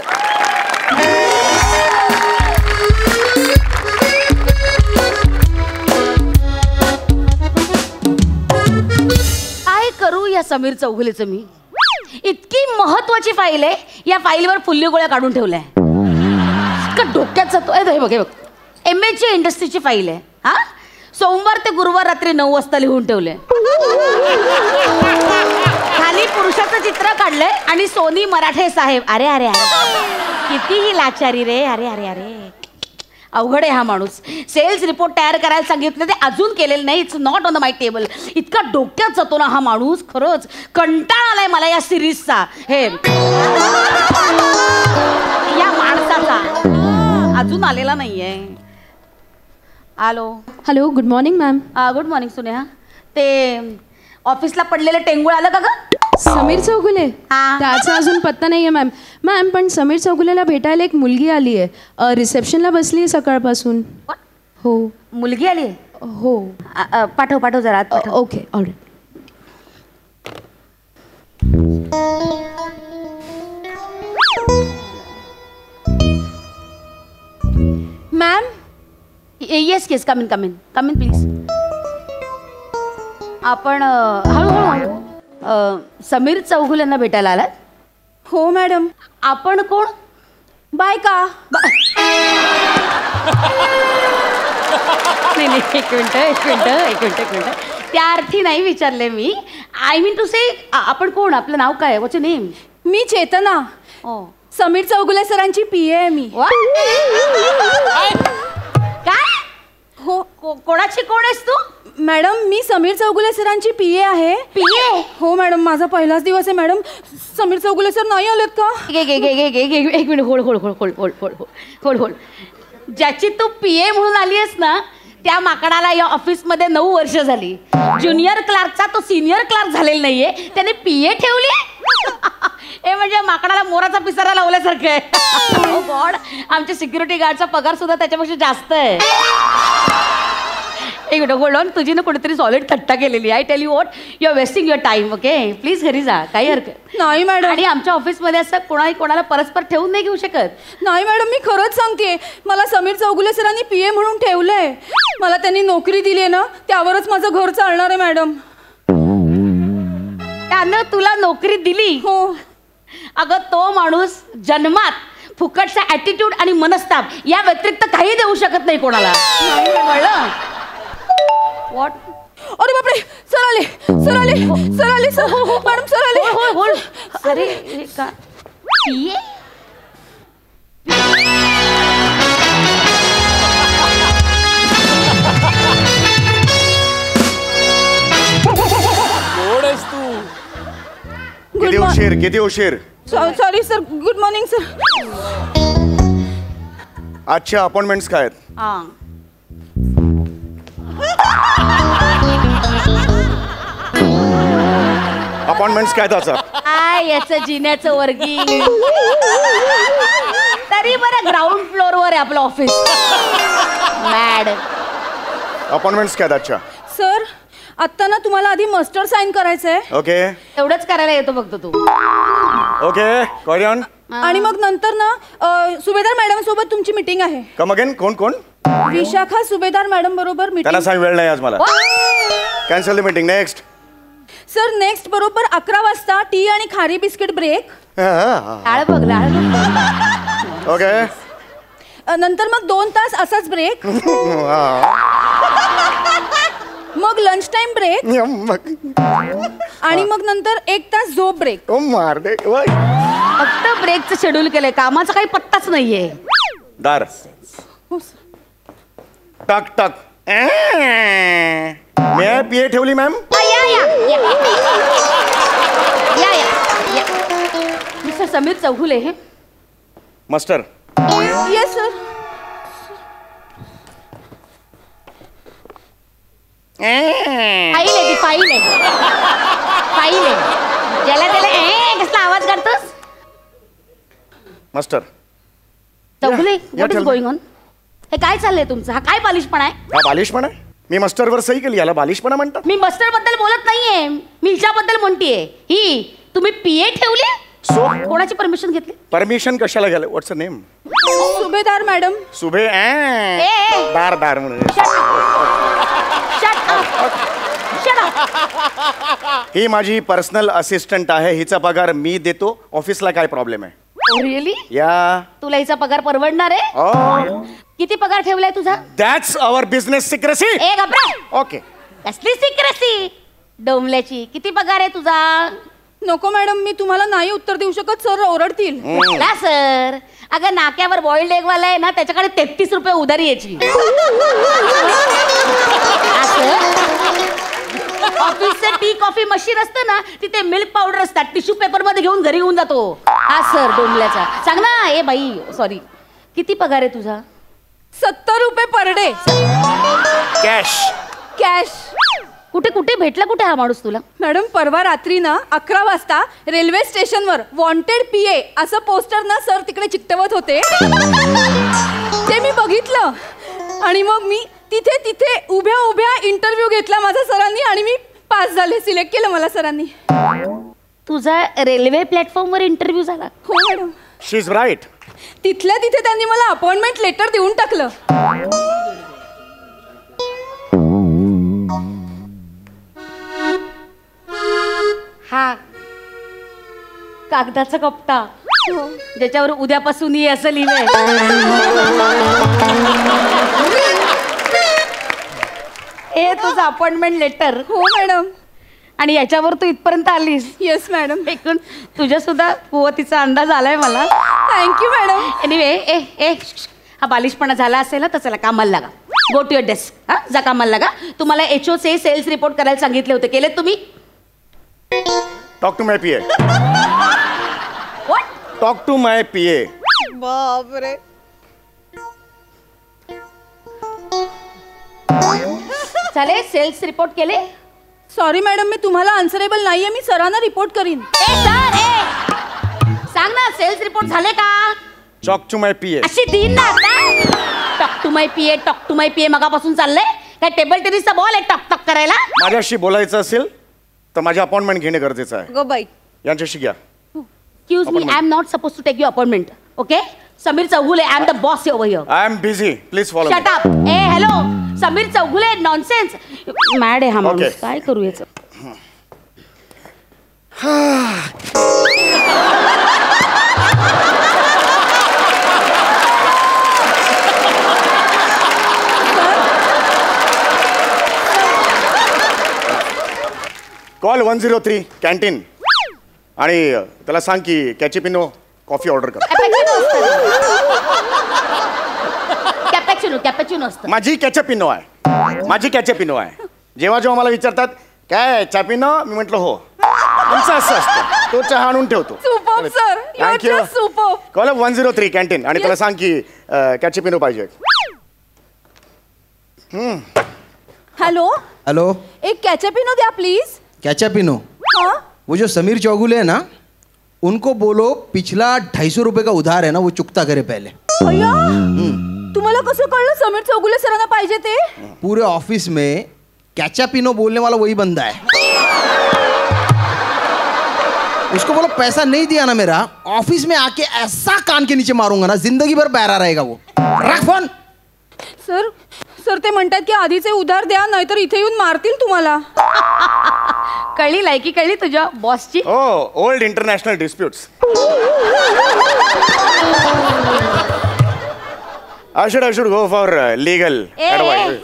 काय करू या समीर चौघुलेचं मी? इतकी महत्वाची फाईल आहे, या फाईलवर फुल्ली गोळ्या काढून ठेवल्या. डोक्यात जातो. हे बघ MH इंडस्ट्रीची फाईल आहे. हा, सोमवार ते गुरुवार रात्री 9 वाजता लिहून ठेवले. खाली पुरुषाचं चित्र काढलंय आणि सोनी मराठे साहेब. अरे अरे अरे कितीही लाचारी रे. अरे अरे अरे अवघड आहे हा माणूस. सेल्स रिपोर्ट तयार करायला सांगितलं ते अजून केलेलं नाही. It's not on the my table. इतका डोक्यात जातो ना हा माणूस. खरंच कंटाळा आलाय मला या सिरीजचा. हे या माणसाचा अजून आलेला नाहीये. Hello good morning ma'am. Good morning Suneha. ते ऑफिसला पडलेलं टेंगुळ आलं का ग? समीर चौगुले? त्याचा अजून पत्ता नाहीये मॅम. मॅम पण समीर चौगुलेला भेटायला एक मुलगी आली आहे. रिसेप्शनला बसली आहे सकाळपासून. हो. मुलगी आली आहे? हो. पाठव जरा. Okay all right. Ma'am. Yes come in please. आपण हळूहळू समीर चौघुलेंना भेटायला आलात? हो मॅडम. आपण कोण? बायका. नाही एक मिनिट. त्या अर्थी नाही विचारले मी. आय मीन टू से आपण कोण? आपलं नाव काय? व्हॉट्स युअर नेम? मी चेतना. समीर चौगुले सरांची PA आहे मी. काय? हो. कोणाची कोण आहेस तू? मॅडम मी समीर चौगुले सरांची PA आहे. PA? हो मॅडम. माझा पहिलाच दिवस आहे मॅडम. समीर चौगुले सर नाही आलेत का? एक मिनिट. होल्ड. ज्याची तू PA म्हणून आली आहेस ना त्या माकडाला या ऑफिसमध्ये 9 वर्ष झाली. ज्युनियर क्लार्कचा तो सिनियर क्लार्क झालेला नाहीये, त्याने PA ठेवली. हे म्हणजे माकडाला मोराचा पिसारा लावल्यासारखं आहे. ओ गॉड, आमच्या सिक्युरिटी गार्डचा पगार सुद्धा त्याच्यापेक्षा जास्त आहे. एक मिनिट होल्ड ऑन. तुझी ना कुठेतरी सॉलिड थट्टा केलेली. I tell you what, you are wasting your time. Okay please घरी जा. काही हरकत नाही मॅडम. आणि आमच्या ऑफिसमध्ये असं कोणाला परस्पर ठेवून नाही घेऊ शकत. नाही मॅडम मी खरंच सांगते. मला समीर चौगुले सरांनी PA म्हणून ठेवलंय. मला त्यांनी नोकरी दिली आहे ना त्यावरच माझं घर चालणार आहे मॅडम. त्यानं तुला नोकरी दिली? हो. अगं तो माणूस जन्मात फुकटचा ॲटिट्यूड आणि मनस्ताप या व्यतिरिक्त काही देऊ शकत नाही कोणाला. कळलं? व्हॉट? अरे बापरे, सर आले मॅडम. सर आले. अरे का PA? किती उशीर? Sorry sir. Good morning sir. आजच्या अपॉइंटमेंट्स काय आहेत? अपॉइंटमेंट्स काय त्याचा? याचं जिन्याचं वर्गी. तरी बरं ग्राउंड फ्लोअरवर आहे आपलं ऑफिस. मॅडम अपॉइंटमेंट्स काय आजच्या? सर आत्ता ना तुम्हाला आधी मस्टर साइन करायचंय. ओके. एवढंच करायला येतो फक्त तू. Okay carry on. आणि मग नंतर ना सुभेदार मॅडम सोबत तुमची मीटिंग आहे. Come again. कोण? विशाखा सुभेदार मॅडम बरोबर मीटिंग. त्यांना सांग वेळ नाही आज मला. Cancel the meeting. Next. Sir next बरोबर 11 वाजता टी आणि खारी बिस्किट ब्रेक. लाळ बघ. ओके. नंतर मग 2 तास असाच ब्रेक. मग लंच टाइम ब्रेक. आणि मग नंतर 1 तास झोप ब्रेक. मार दे. फक्त ब्रेकचं शेड्यूल केलंय, कामाचा काही पत्ताच नाहीये. दार टक टक. मी PA ठेवली मॅम. मिस्टर समीर चौघुले. हे मास्टर. Yes sir. फाईल आहे ती, फाईल आहे, फाईल आहे. ज्याला त्याला कसला आवाज काढतोस? मास्टर चौगुले, या what is tell me. Going on? हे काय चाललंय तुमचं? हा काय बालिशपणा आहे? हा बालिशपणा आहे? मी मास्टरवर सही केली, याला बालिशपणा म्हणतात? मी मस्टर बद्दल बोलत नाहीये, मी हिच्याबद्दल म्हणतीये. ही तुम्ही पीए ठेवली? सो कोणाची परमिशन घेतली? परमिशन कशाला घ्यायला? व्हॉट्स नेम? सुभेदार मॅडम. सुभे ए. दार दार म्हणून. ही माझी पर्सनल असिस्टंट आहे, हिचा पगार मी देतो. ऑफिसला काय प्रॉब्लेम आहे? रिअली? या तुला हिचा पगार परवडणार आहे? ओ किती पगार ठेवलाय तुझा? That's our business secrecy. ए घबरा. ओके. कसली सिक्रेसी? डोंबल्याची. किती पगार आहे तुझा? नको मॅडम, मी तुम्हाला नाही उत्तर देऊ शकत, सर ओरडतील. का सर? अगं नाक्यावर बॉइल्ड एग वाला आहे ना, त्याच्याकडे 33 रुपये उधारी यायची. ऑफिसचं टी कॉफी मशीन असतं ना, तिथे मिल्क पावडर असतात, टिश्यू पेपर मध्ये घेऊन घरी घेऊन जातो. हा सर डोंबल्याचा. सांग ना. ए बाई सॉरी, किती पगार आहे तुझा? 70 रुपये पर डे. कॅश. कॅश. कुठे कुठे भेटला कुठे हा माणूस तुला? मॅडम परवा रात्री ना 11 वाजता रेल्वे स्टेशनवर वॉन्टेड पीए असं पोस्टर ना सर तिकडे चिकटवत होते. ते मी बघितलं आणि मग मी तिथे उभ्या उभ्या इंटरव्ह्यू घेतला माझ्या सरांनी आणि मी पास झाले, सिलेक्ट केलं मला सरांनी. तुझा रेल्वे प्लॅटफॉर्मवर इंटरव्ह्यू झाला? हो मॅडम. She is right. तिथल्या तिथे त्यांनी मला अपॉइंटमेंट लेटर देऊन टाकलं. हा कागदाचा कपटा ज्याच्यावर उद्यापासून ये असं लिहिलंय. हे तुझं अपॉइंटमेंट लेटर? हो मॅडम. आणि याच्यावर तू इथपर्यंत आलीस? Yes madam. एकूण तुझ्या सुद्धा कुवतीचा अंदाज आलाय मला. Thank you madam. एनिवे हा बालिशपणा झाला असेल ना, तर चला कामाला लागा. Go to your desk. हा जा कामाला लागा. तुम्हाला HOचे सेल्स रिपोर्ट करायला सांगितले होते, केलेत तुम्ही? Talk to my PA. What? Talk to my PA. बापरे. चालेल, सेल्स रिपोर्ट केले? सॉरी मॅडम, मी तुम्हाला आन्सरेबल नाहीये, मी सरांना रिपोर्ट करीन. सांग ना, सेल्स रिपोर्ट झाले का? Talk to my PA. अशी दिन ना आता. Talk to my PA, talk to my PA मगापासून चाललंय. काय टेबल टेनिसचा बॉल आहे टॉक टॉक करायला? माझ्याशी बोलायचं असेल तर माझी अपॉइंटमेंट घेणे गरजेचं आहे. गो बाई. यांच्याशी घ्या. Excuse me, I am not suppose to take you appointment. Okay? Sameer Chougule, I am the boss over here. I am busy, please follow. Shut up. ए hello, Sameer Chougule, nonsense. Mad आहे हा माणूस. Okay. काय करू याचं? कॉल 103 कॅन्टीन आणि त्याला सांग की कॅचिपिनो कॉफी ऑर्डर कर. कॅपॅचिनो असतं. माझी कॅचपिनो आहे, माझी कॅचपिनो आहे. जेव्हा जेव्हा मला विचारतात काय चॅपिनो, मी म्हटलं हो. आमचं असं असतं, तो चहा आणून ठेवतो. Super sir, thank you. Super. Call 103 canteen आणि त्याला सांग की कॅचपिनो पाहिजे. हेलो हेलो, एक कैचेपिनो दिया प्लीज. कैचापिनो. हाँ वो जो समीर चौगुले है ना, उनको बोलो पिछला 250 रुपये का उधार है ना, वो चुकता करे पहले. भैया तुम्हाला कसं कळलं समीर चौगुले सरांना पाहिजे ते? पूरे ऑफिस में कैचापिनो बोलने वाला वही बंदा है. उसको बोलो पैसा नहीं दिया ना मेरा, ऑफिस में आके ऐसा कान के नीचे मारूंगा ना, जिंदगी भर बहरा रहेगा वो. रख फोन. सर सर ते म्हणतात की आधीचे उधार द्या, नाहीतर इथे येऊन मारतील तुम्हाला. कळली लायकी, कळली तुझ्या बॉसची. Oh old international disputes. I should go for legal advice.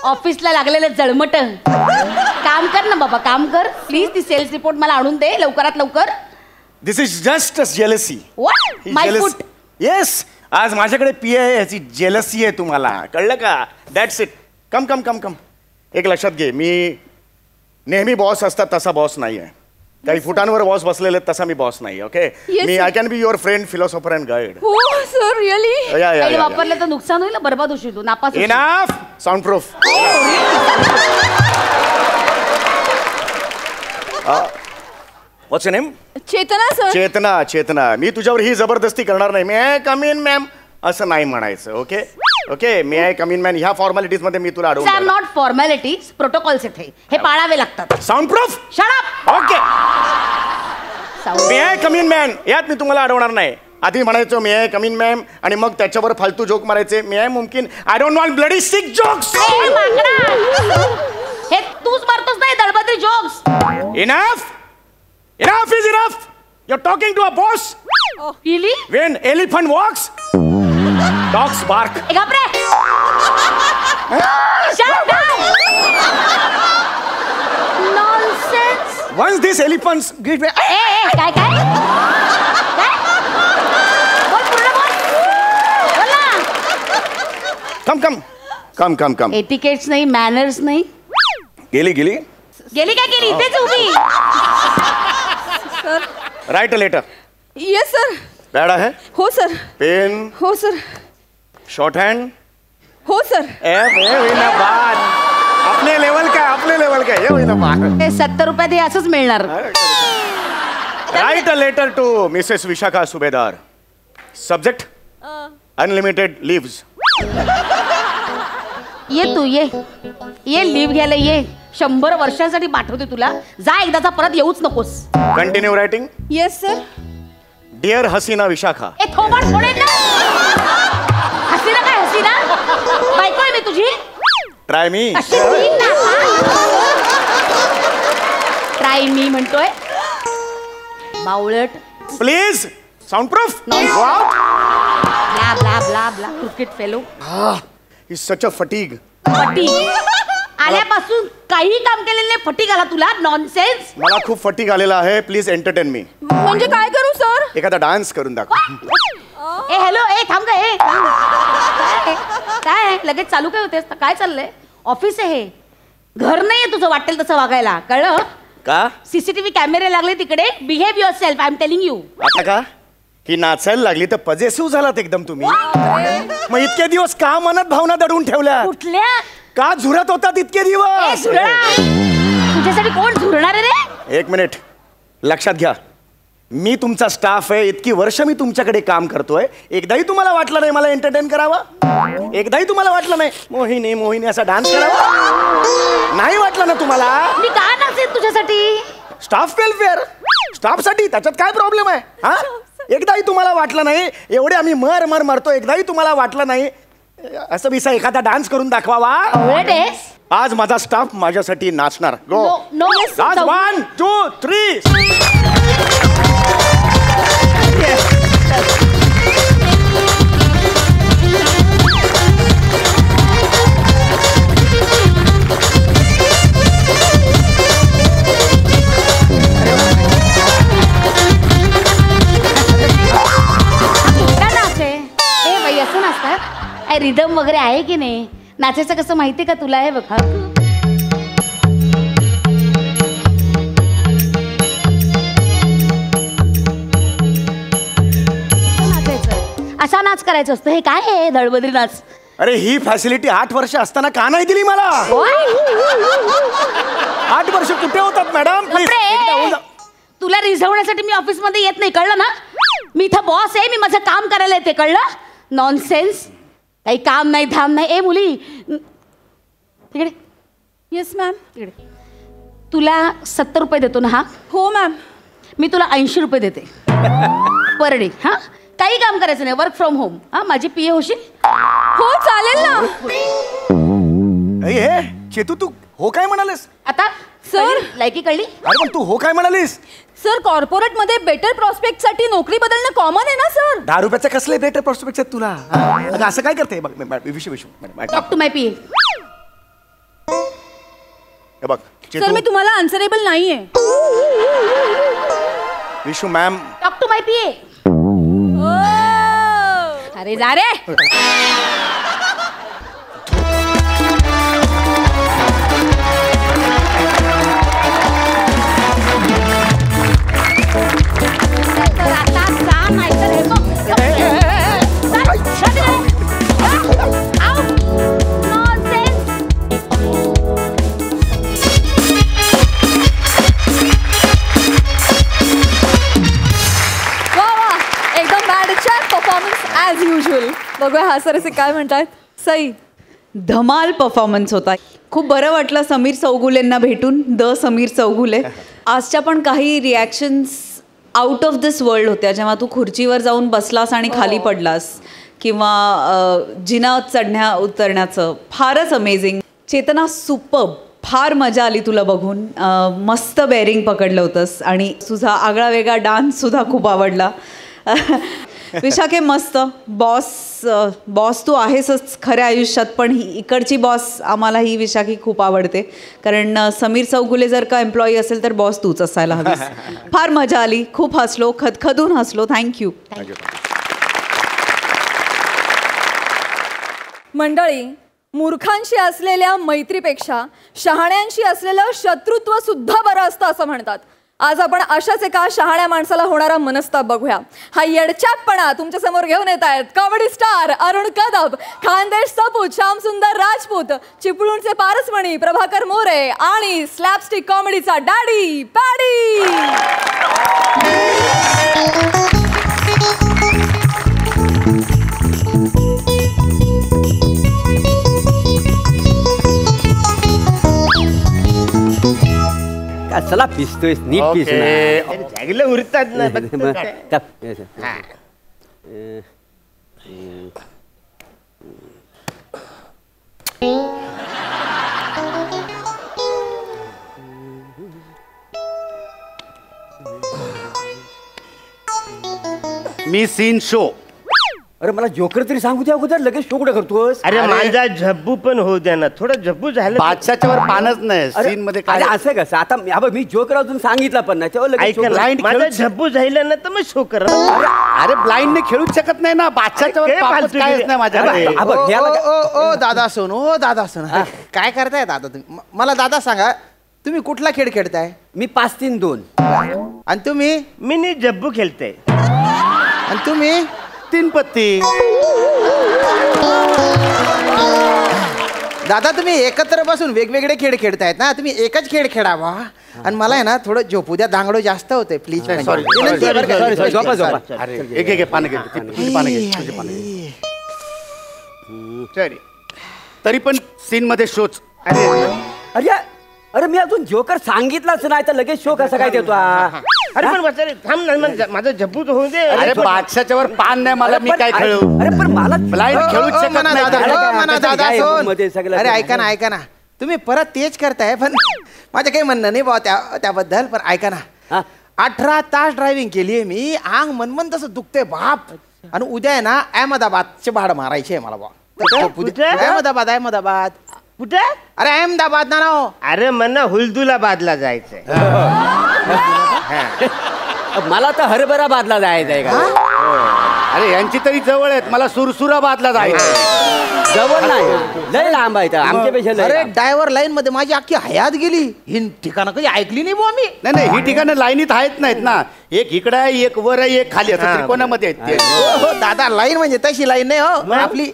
ऑफिसला लागलेलं जळमट. काम कर ना बाबा, काम कर प्लीज. ती सेल्स रिपोर्ट मला आणून दे लवकरात लवकर. This is just a jealousy. What? My foot. Yes. आज माझ्याकडे पी आहे, ह्याची जेलसी आहे. तुम्हाला कळलं का? That's it. Come come come come. एक लक्षात घे, मी नेहमी बॉस असतात तसा बॉस नाही आहे. काही फुटांवर बॉस बसलेले तसा मी बॉस नाही. Okay Yes, me sir. I can be your friend philosopher and guide. हो सर रिअली. काही वापरलं तर नुकसान होईल, बरबाद होशील तू, नापास होशील. Enough soundproof. What's name? Chetna sir. Chetna. Chetna, मी तुझ्यावर ही जबरदस्ती करणार नाही. May I come in ma'am असं नाही म्हणायचं. Okay okay may I come in ma'am ह्या फॉर्मॅलिटीज मध्ये मी तुला आर अडवून. नॉट फॉर्मॅलिटीज, प्रोटोकॉल्स आहेत हे पाळावे लागतात. Soundproof. Shut up. Okay may I come in ma'am यात मी तुम्हाला अडवणार नाही. आधी म्हणायचो may I come in ma'am आणि मग त्याच्यावर फालतू जोक मारायचे. मे आय मुमकिन. I don't want bloody sick jokes. हे तूच मारतोस नाही दळबद्री jokes. Enough. Enough is enough. You're talking to a boss. Oh, really? When elephant walks, dogs bark. ए गप रे. Shut up. Nonsense. Once these elephants give me. काय काय? काय? बोल पूर्ण बोल. बोल ना. Come. एटिकेट्स नाही, मॅनर्स नाही. गेली गेली काय केली? इथेच उभी. Write a letter. Yes sir. Pad आहे? हो सर. पेन? हो सर. Shorthand? हो सर. आपले लेवल काय ये होईना बात. 70 रुपयात हे असंच मिळणार. Write a letter to Mrs Vishakha Subhedar. Subject unlimited leaves. ये तू ये लिव्ह घ्यायला ये. 100 वर्षांसाठी पाठवते तुला. जा एकदाचा परत येऊच नकोस. Continue writing. Yes sir. Dear हसीना विशाखा. ए थोबाड फोडेल ना. हसीना काय हसीना? बायको आहे मी तुझी. ट्राय मी. ट्राय मी म्हणतोय बावळट. Please soundproof. Blah blah blah blah cricket fellow. Is such a fatigue. आल्यापासून काही काम केलेलं नाही. फटीग आला तुला. नॉनसेन्स. मला खूप फटीग आलेला आहे. Please entertain me. म्हणजे काय करू सर? एखादा डान्स करून दाखव. ए हॅलो ए थांब काय काय लगेच चालू काय होतेस? काय चाललंय? ऑफिस आहे हे, घर नाहीये तुझं वाटेल तसं वागायला. कळलं का? सीसीटीव्ही कॅमेरे लागले तिकडे. Behave your self. I am telling you. आता का ही नाचायला लागली तर पजेसिव्ह झालात एकदम तुम्ही. मग इतके दिवस का मनात भावना दडवून ठेवल्या? कुठल्या? का झुरत होतात इतके दिवस? तुझ्यासाठी कोण झुरणार आहे रे? एक मिनिट लक्षात घ्या. मी तुमचा स्टाफ आहे. इतकी वर्ष मी तुमच्याकडे काम करतोय. एकदाही तुम्हाला वाटलं नाही मला एंटरटेन करावं? एकदाही तुम्हाला वाटलं नाही मोहिनी मोहिनी असा डान्स करावा? नाही वाटलं ना तुम्हाला? मी का नाचेन तुझ्यासाठी? स्टाफ वेलफेअर स्टाफसाठी त्याच्यात काय प्रॉब्लेम आहे? हा एकदाही तुम्हाला वाटलं नाही? एवढे आम्ही मरतो. एकदाही तुम्हाला वाटलं नाही असं बिसा एखादा डान्स करून दाखवावा? आज माझा स्टाफ माझ्यासाठी नाचणार. गो. आज 1 2 3. असं नाचतात. रिदम वगैरे आहे की नाही? नाचायचं कसं माहितीये का तुला? आहे बघ. असा नाच करायचा असतो. हे काय आहे दळबद्री नाच? अरे ही फॅसिलिटी 8 वर्ष असताना का नाही दिली मला? 8 वर्ष कुठे होतात मॅडम? प्लीज. तुला रिझवण्यासाठी मी ऑफिस मध्ये येत नाही. कळलं ना? मी इथं बॉस आहे. मी माझं काम करायला येते. कळलं? नॉनसेन्स. काही काम नाही धाम नाही. ए मुली तिकडे. Yes ma'am. तिकडे. तुला 70 रुपये देतो ना? हा. हो मॅम. मी तुला 80 रुपये देते पर डे. हा काही काम करायचं नाही. Work from home. हा माझी पीए होशील? हो चालेल ना. हे चेतू तू हो काय म्हणालीस? आता सर लायकी कळली? अरे पण तू हो काय म्हणालीस? सर कॉर्पोरेट मध्ये बेटर प्रॉस्पेक्ट साठी नोकरी बदलणं कॉमन आहे ना सर? 10 रुपयाचे कसले बेटर प्रॉस्पेक्ट आहेत तुला? अगं असं काय करते? Talk to my PA. हे बघ सर मी तुम्हाला आन्सरेबल नाहीये. Vishu ma'am. Talk to my PA. अरे जा रे. As usual. बघूया हास्यरसिक काय म्हणतात. सई. धमाल परफॉर्मन्स होता. खूप बरं वाटलं समीर चौगुलेंना भेटून. समीर चौगुले. आजच्या पण काही reactions out of this world होत्या, जेव्हा तू खुर्चीवर जाऊन बसलास आणि खाली पडलास, किंवा जिना चढण्या उतरण्याचं फारच अमेझिंग. चेतना सुपर्ब. फार मजा आली तुला बघून. मस्त बेअरिंग पकडलं होतंस आणि तुझा आगळा वेगळा डान्ससुद्धा खूप आवडला. विशाखे मस्त. बॉस तू आहेसच खऱ्या आयुष्यात, पण ही इकडची बॉस आम्हाला ही विशाखी खूप आवडते, कारण समीर चौगुले जर का एम्प्लॉई असेल तर बॉस तूच असायला हवीस. फार मजा आली. खूप हसलो, खदखदून हसलो. थँक्यू. मंडळी, मूर्खांशी असलेल्या मैत्रीपेक्षा शहाण्यांशी असलेलं शत्रुत्व सुद्धा बरं असतं असं म्हणतात. आज आपण अशाच एका शहाण्या माणसाला होणारा मनस्ताप बघूया. हा येडचापपणा तुमच्या समोर घेऊन येत आहेत कॉमेडी स्टार अरुण कदम, खानदेश सपूत श्यामसुंदर राजपूत, चिपळूणचे पारसमणी प्रभाकर मोरे आणि स्लॅपस्टिक कॉमेडीचा डॅडी पॅडी. चला पिसतोयस नीट पिस जागेला उरतात ना. मी सीन शो. अरे मला जोकर तरी सांगू द्या अगोदर, लगेच शो कुठे करतोस. अरे माझा झब्बू पण होऊ द्या ना, थोडं झब्बू झालं. बादशाच्या वर पानच नाही सीन मध्ये. काय असं कसं आता मी जोकर अजून सांगितलं पण नाही तेव्हा माझा झब्बू झालं ना तर मग शो कर. अरे ब्लाइंडने खेळूच शकत नाही ना. बादशाच्या वर कायच नाही माझ्या. ओ दादा सोन, ओ दादा सोन, काय करताय दादा तुम्ही? मला दादा सांगा, तुम्ही कुठला खेळ खेळताय? मी 5-3-2. आणि तुम्ही? मी झब्बू खेळते. आणि तुम्ही? 3 पत्ती. दादा तुम्ही एकत्र बसून वेगवेगळे खेळ खेळतायत ना, तुम्ही एकच खेळ खेळावा. आणि मला आहे ना थोडं झोपू द्या, दांगडो जास्त होते प्लीज. तरी पण सीन मध्ये शोच. अरे अरे मी अजून जोकर सांगितलाच नाही तर लगेच शो कसा काय देतो. अरे पण थांब ना, माझा झब्बू तर होऊ दे. अरे बादशाच्या वर पान नाही मला, मी काय खेळू. अरे पण मला ब्लाइंड खेळूच शकत नाही. अरे ऐका ना, तुम्ही परत तेच करताय, पण माझं काही म्हणणं नाही बा त्याबद्दल. पण ऐका ना, 18 तास ड्रायव्हिंग केली मी, आंग मनमन तसं दुखते बाप. आणि उद्या आहे ना अहमदाबादचे भाडं मारायचे आहे मला बा. अहमदाबाद कुठे? अरे अहमदाबाद ना. अरे मला हुलदुलाबादला जायचंय. मला तर हरभराबादला जायचंय का? अरे यांची तरी जवळ आहेत, मला सुरसुराबादला जायचं. जवळ नाही, लय लांब आहे आमच्यापेक्षा. अरे ड्रायव्हर लाईन मध्ये माझी अख्खी हयात गेली. ही ठिकाणं कधी ऐकली नाही बुवा मी. नाही ही ठिकाणं लाईनीत आहेत नाहीत ना. एक इकडे आहे, एक वर आहे, एक खाली असं त्रिकोणामध्ये आहेत. दादा लाईन म्हणजे तशी लाईन नाही हो, आपली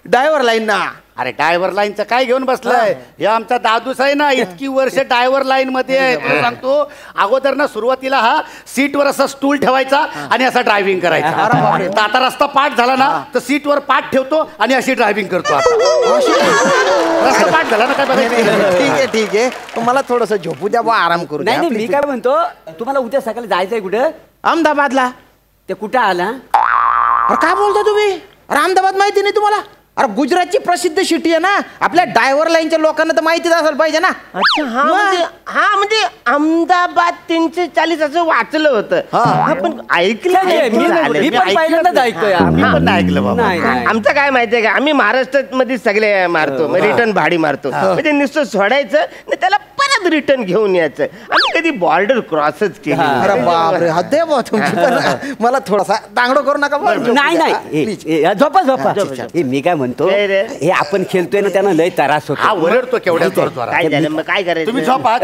ड्रायव्हर लाईन ना. अरे ड्रायव्हर लाईनचं काय घेऊन बसलाय? हे आमचा दादूस आहे ना, इतकी वर्ष ड्रायव्हर लाईन मध्ये आहे. तुला सांगतो, अगोदर ना सुरुवातीला हा सीटवर असा स्टूल ठेवायचा आणि असा ड्रायव्हिंग करायचा. आता रस्ता पाठ झाला ना तर सीटवर पाठ ठेवतो आणि अशी ड्रायव्हिंग करतो. रस्ता पाठ झाला ना काय बघायचं. ठीक आहे, मला थोडस झोपू द्या, आराम करू. नाही मी काय म्हणतो, तुम्हाला उद्या सकाळी जायचंय कुठं? अहमदाबादला. ते कुठं आला? अरे काय बोलता तुम्ही? अरे अहमदाबाद माहिती नाही तुम्हाला? अरे गुजरातची प्रसिद्ध सिटी आहे ना. आपल्या ड्रायव्हर लाईनच्या लोकांना तर माहितीच असेल पाहिजे ना. अच्छा, म्हणजे अहमदाबाद 340 असं वाचलं होतं. पण ऐकलं मी पण पहिल्यांदाच ऐकतोय. मी पण नाही ऐकलं बाबा. आमचं काय माहितीये का, आम्ही महाराष्ट्रात मध्ये सगळे मारतो, रिटर्न भाडी मारतो. म्हणजे नुसतं सोडायचं आणि त्याला परत रिटर्न घेऊन यायचं. आम्ही कधी बॉर्डर क्रॉसच केली. अरे बापरे, हद्दे बा तुमची. मला थोडासा दांगडो करू नका. नाही झोपा. मी काय म्हणतो, हे आपण खेळतोय ना त्यानं लय त्रास होतो. ओरडतो केवढ्या. काय झालं मग? काय करायचं? तुम्ही झोपा.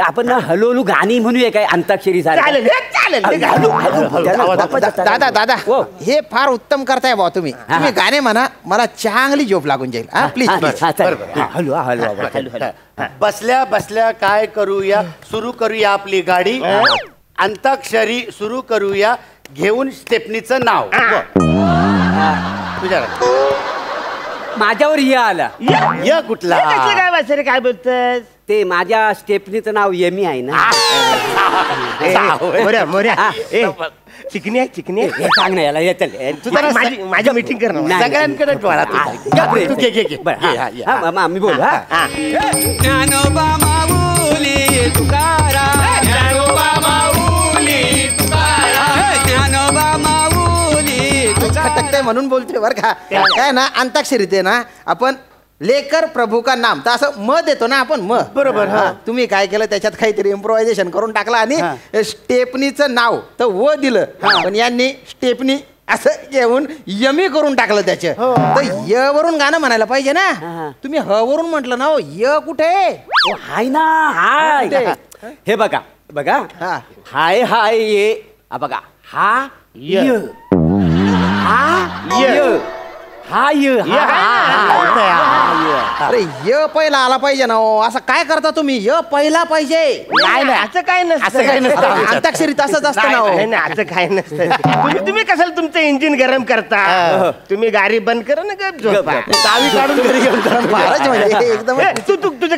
आपण ना हळूहळू गाणी म्हणूया काय अंताक्षरी चालेल. दादा हे फार उत्तम करताय बा तुम्ही. तुम्ही गाणे म्हणा, मला चांगली झोप लागून जाईल. प्लीज. बसल्या बसल्या काय करूया, सुरू करूया आपली गाडी. अंताक्षरी सुरू करूया, घेऊन स्टेपनीचं नाव. तुझ्या माझ्यावर य आला य कुठला काय वाचरे काय बोलतस ते माझ्या स्टेपनीचं नाव यमी आहे ना मोऱ्या मोऱ्या चिकनी आहे चिकनी आहे सांग ना याला येतल माझी मीटिंग कर ना सगळ्यांकडे तू घे मी बोल ज्ञानोबा माऊली तुकाराम ज्ञानोबा माऊली तुकाराम ज्ञानोबा माऊली खटकतंय म्हणून बोलतोय बरं का काय ना अंताक्षरीत आहे ना आपण लेकर प्रभू का नाम तर असं म देतो ना आपण म बरोबर तुम्ही काय केलं त्याच्यात काहीतरी इम्प्रोव्हायझेशन करून टाकलं आणि स्टेपनीचं नाव तर व दिलं पण यांनी स्टेपनी असं घेऊन यमी करून टाकलं त्याचं तर य वरून गाणं म्हणायला पाहिजे ना तुम्ही ह वरून म्हटलं ना य कुठे हाय ना हाय हे बघा बघा हाय हाय ये बघा हा य हा य हा य अरे य पहिला आला पाहिजे ना असं काय करता तुम्ही य पहिला पाहिजे नाही असं काय नसतं अंताक्षरीत असंच असतं ना असं काय नसतं तुम्ही कशाला तुमचं इंजिन गरम करता तुम्ही गाडी बंद करा ना चावी काढून घरी घेऊन फारच म्हणजे एकदम तू तुझं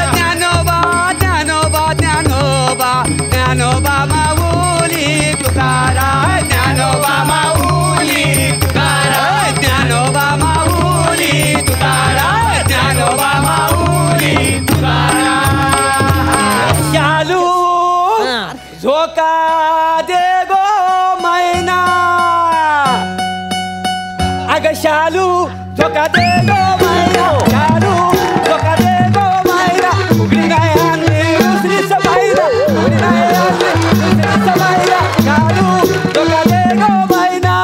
ज्ञानोबा ज्ञानोबा ज्ञानोबा ज्ञानोबा माऊली तुकाराम ज्ञानोबा माऊली तुकाराम ज्ञानोबा माऊली तुकाराम ज्ञानोबा माऊली तुकाराम शालू झोका दे गो मैना अग शालू झोका दे गो मैना शालू झोका दे गो मैना उघडी नाही आणली दुसरी सबाईला उघडी नाही आणली दुसरी सबाईला शालू झोका दे गो मैना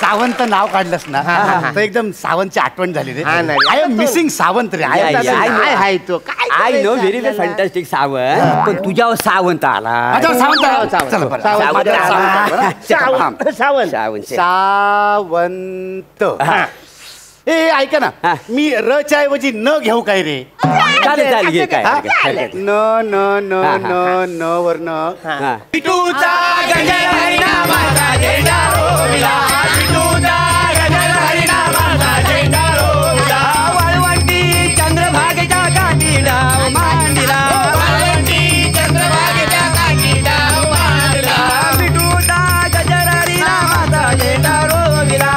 सावंत नाव काढलंस ना तर एकदम सावंतची आठवण झाली रे आय एम मिसिंग सावंत रे आय तो I know very very fantastic Sawant पण तुझ्यावर सावंत आला सावंत ए ऐका ना मी र च्या ऐवजी न घेऊ काय रे चालेल घे काय न न न न न वर न पिटूचा गजर हरिनामाचा झेंडा रोविला पिटूचा गजर हरिनामाचा झेंडा रोविला वाळवंटी चंद्रभागेच्या काठी डाव मांडला वाळवंटी चंद्रभागेच्या काठी डाव मांडला पिटूचा गजर हरिनामाचा झेंडा रोविला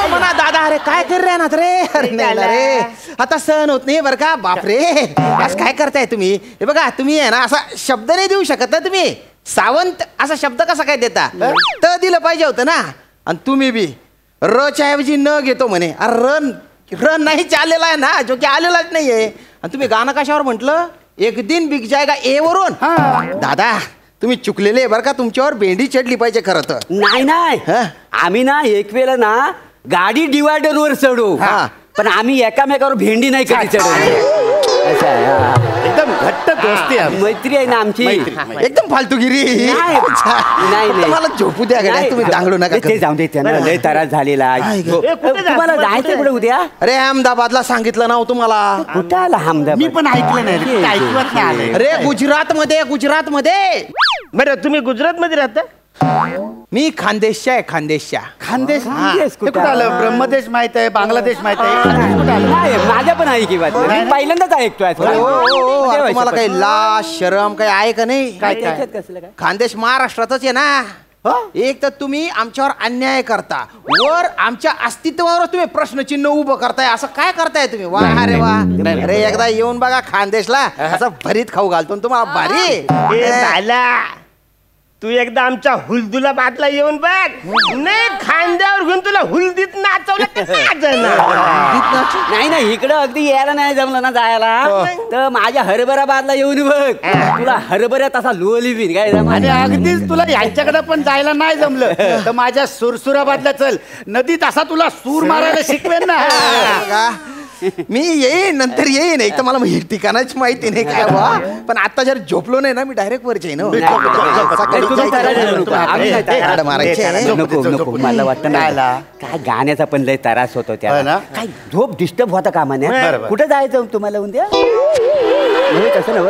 म्हणा दादा अरे काय कर रे ना रे अरे नाही ना रे आता सहन होत नाही बरं का बापरे आज काय करताय तुम्ही हे बघा तुम्ही आहे ना असा शब्द नाही देऊ शकत ना तुम्ही सावंत असा शब्द कसा काय देता त दिलं पाहिजे होतं ना आणि तुम्ही बी र च्या ऐवजी न घेतो म्हणे अरे रन नाही चाललेला आहे ना जो की आलेलाच नाहीये आणि तुम्ही गाणं कशावर म्हटलं एक दिन बिक जायगा ए वरून दादा तुम्ही चुकलेले बरं का तुमच्यावर भेंडी चढली पाहिजे खरं तर नाही आम्ही ना एक वेळा ना गाडी डिवायडर वर चढू पण आम्ही एकामेकावर भेंडी नाही कधी चढवली एकदम घट्ट दोस्ती मैत्री आहे ना आमची एकदम फालतूगिरी नाही मला झोपू द्या तुम्ही दांगडू नका ते जाऊ दे त्यांना लय त्रास झालेला तुम्हाला जायचं कुठे उद्या अरे अहमदाबादला सांगितलं ना तुम्हाला कुठं आला अहमदाबाद मी पण ऐकलं नाही अरे गुजरात मध्ये बरं तुम्ही गुजरात मध्ये राहता मी खानदेशच्या आहे खानदेशच्या खानदेश कुठं आलं ब्रह्मदेश माहित आहे बांगलादेश माहित आहे माझ्या पण आहे की बात मी पहिल्यांदाच ऐकतोय तुम्हाला काही लाज शरम काही आहे का नाही खानदेश महाराष्ट्रातच आहे ना एक तर तुम्ही आमच्यावर अन्याय करता वर आमच्या अस्तित्वावर तुम्ही प्रश्नचिन्ह उभं करताय असं काय करताय तुम्ही वा अरे वा अरे एकदा येऊन बघा खानदेशला असं भरीत खाऊ घालतो तुम्हाला भारी तू एकदा आमच्या हुलदुलाबादला येऊन बघ नाही खांद्यावर घेऊन तुला हुलदीत नाचवलं नाही इकडं अगदी यायला नाही जमलं ना जायला तर माझ्या हरभराबादला येऊन बघ तुला हरभऱ्यात असा लोलीबीन काय आणि अगदीच तुला यांच्याकडे पण जायला नाही जमलं तर माझ्या सुरसुराबादला चल नदीत असा तुला सूर मारायला शिकवेन ना मी येईन नंतर येईन एक तर मला ठिकाणाची माहिती नाही काय बा पण आता जर झोपलो नाही ना मी डायरेक्ट वर जाईन नको मला वाटतं काय गाण्याचा पण लय त्रास होतो त्याला काय झोप डिस्टर्ब होता कामाने कुठे जायचं तुम्हाला उद्या कसं नव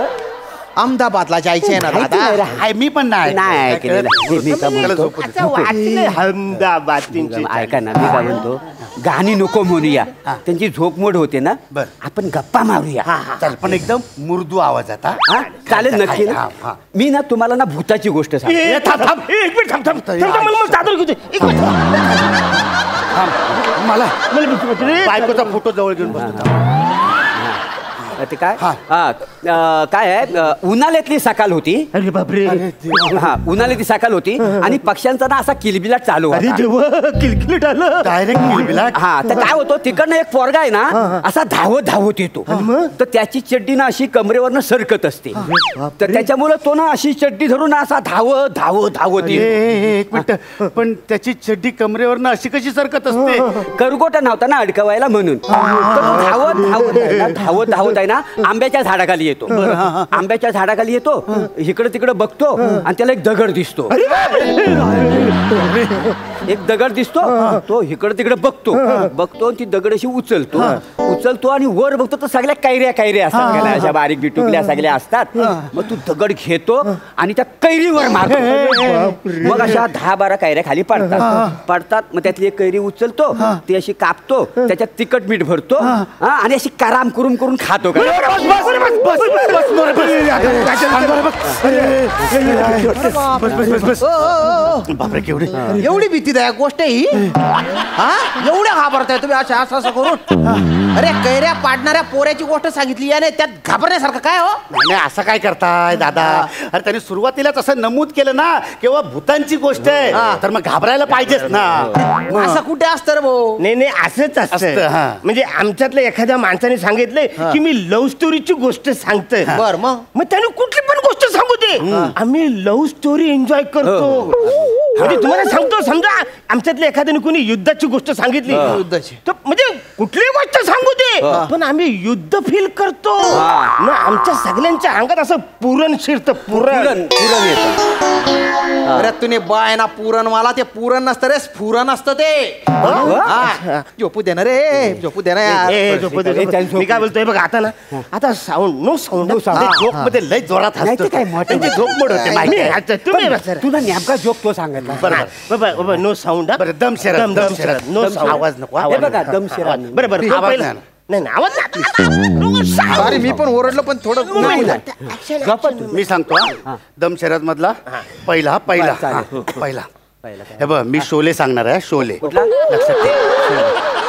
अहमदाबादला जायचंय ना दादा. हाय, मी पण नाही ऐकलेलं. मी काय म्हणतो, आता वाचलंय अहमदाबाद तुमची. ऐका ना, मी काय म्हणतो, गाणी नको म्हणूया, त्यांची झोप मोड होते ना. आपण गप्पा मारूया. चल, पण एकदम मृदू आवाजात. हा, चालेल नक्की ना. मी ना तुम्हाला ना भूताची गोष्ट सांगतो. एक मिनिट थांब थांब मला चादर घेऊ दे. एक मिनिट मला बायकोचा फोटो जवळ घेऊन बसतो. ते काय काय आहे, उन्हाळ्यातली सकाळ होती. अरे बापरे. हा, उन्हाळ्यातली सकाळ होती आणि पक्ष्यांचा ना असा किलबिलाट चालू होता. अरे देवा, किलकिलीट आलं डायरेक्ट किलबिलाट. हा, तर काय होतं, तिकडनं एक पोरगा आहे ना असा धावत येतो. तर त्याची चड्डी ना अशी कमरेवरनं सरकत असते. तर त्याच्यामुळे तो ना अशी चड्डी धरून असा धावत येतो. एक मिनिट, पण त्याची चड्डी कमरेवरनं अशी कशी सरकत असते? करगोटा नव्हता ना अडकवायला म्हणून. तर तो धावत आहे ना आंब्याच्या झाडाखाली येतो. आंब्याच्या झाडाखाली येतो, इकडे तिकडे बघतो आणि त्याला एक दगड दिसतो. एक दगड दिसतो, तो इकडे तिकडे बघतो ती दगड अशी उचलतो आणि वर बघतो तर सगळ्या कैऱ्या असतात, अशा बारीक बिटुकल्या सगळ्या असतात. मग तू दगड घेतो आणि त्या कैरीवर मारतो. मग अशा 10-12 कैऱ्या खाली पडतात. मग त्यातली एक कैरी उचलतो, ती अशी कापतो, त्याच्यात तिखट मीठ भरतो आणि अशी कराम करून खातो. बापरे, केवढी एवढी भीतीदायक गोष्ट ही. हा, एवढ्या घाबरताय तुम्ही असं करून? अरे, कैऱ्या पाडणाऱ्या पोऱ्याची गोष्ट सांगितली याने, त्यात घाबरण्यासारखं काय हो? नाही, असं काय करताय दादा? अरे, त्यांनी सुरुवातीलाच असं नमूद केलं ना किंवा भूतांची गोष्ट आहे, तर मग घाबरायला पाहिजेच ना. असं कुठे असतं रे भाऊ? नाही असंच असतं. म्हणजे आमच्यातल्या एखाद्या माणसाने सांगितलंय की मी लव्ह स्टोरीची गोष्ट सांगतोय. बर, मग त्याने कुठली पण गोष्ट सांगू दे, आम्ही लव्ह स्टोरी एन्जॉय करतो. म्हणजे तुम्हाला सांगतो, समजा आमच्यातल्या एखाद्याने कोणी युद्धाची गोष्ट सांगितली, तर म्हणजे कुठलीही गोष्ट सांगू दे, पण आम्ही युद्ध फील करतो ना. आमच्या सगळ्यांच्या अंगात असं पुरण शिरतं. पुरण अरे तुम्ही बाय ना, पुरण मला ते पुरण नसतं रे, स्फुरण असतं ते. झोपू दे ना रे, झोपू दे ना यार. मी काय बोलतोय बघ, आता ना, आता साऊंड नो साऊंड जोक मध्ये लय जोरात हसतो. झोप मोड होते. तुला नेमका जोक तो सांगितला. बरोबर, नो साऊंड. बरं, दमशेरात नो साऊंड. आवाज नको. बरोबर, नाही आवाज. अरे, मी पण ओरडलो, पण थोडं. मी सांगतो दमशेरात मधला पहिला. हे बघ, मी शोले सांगणार आहे. शोले लक्षात ठेव.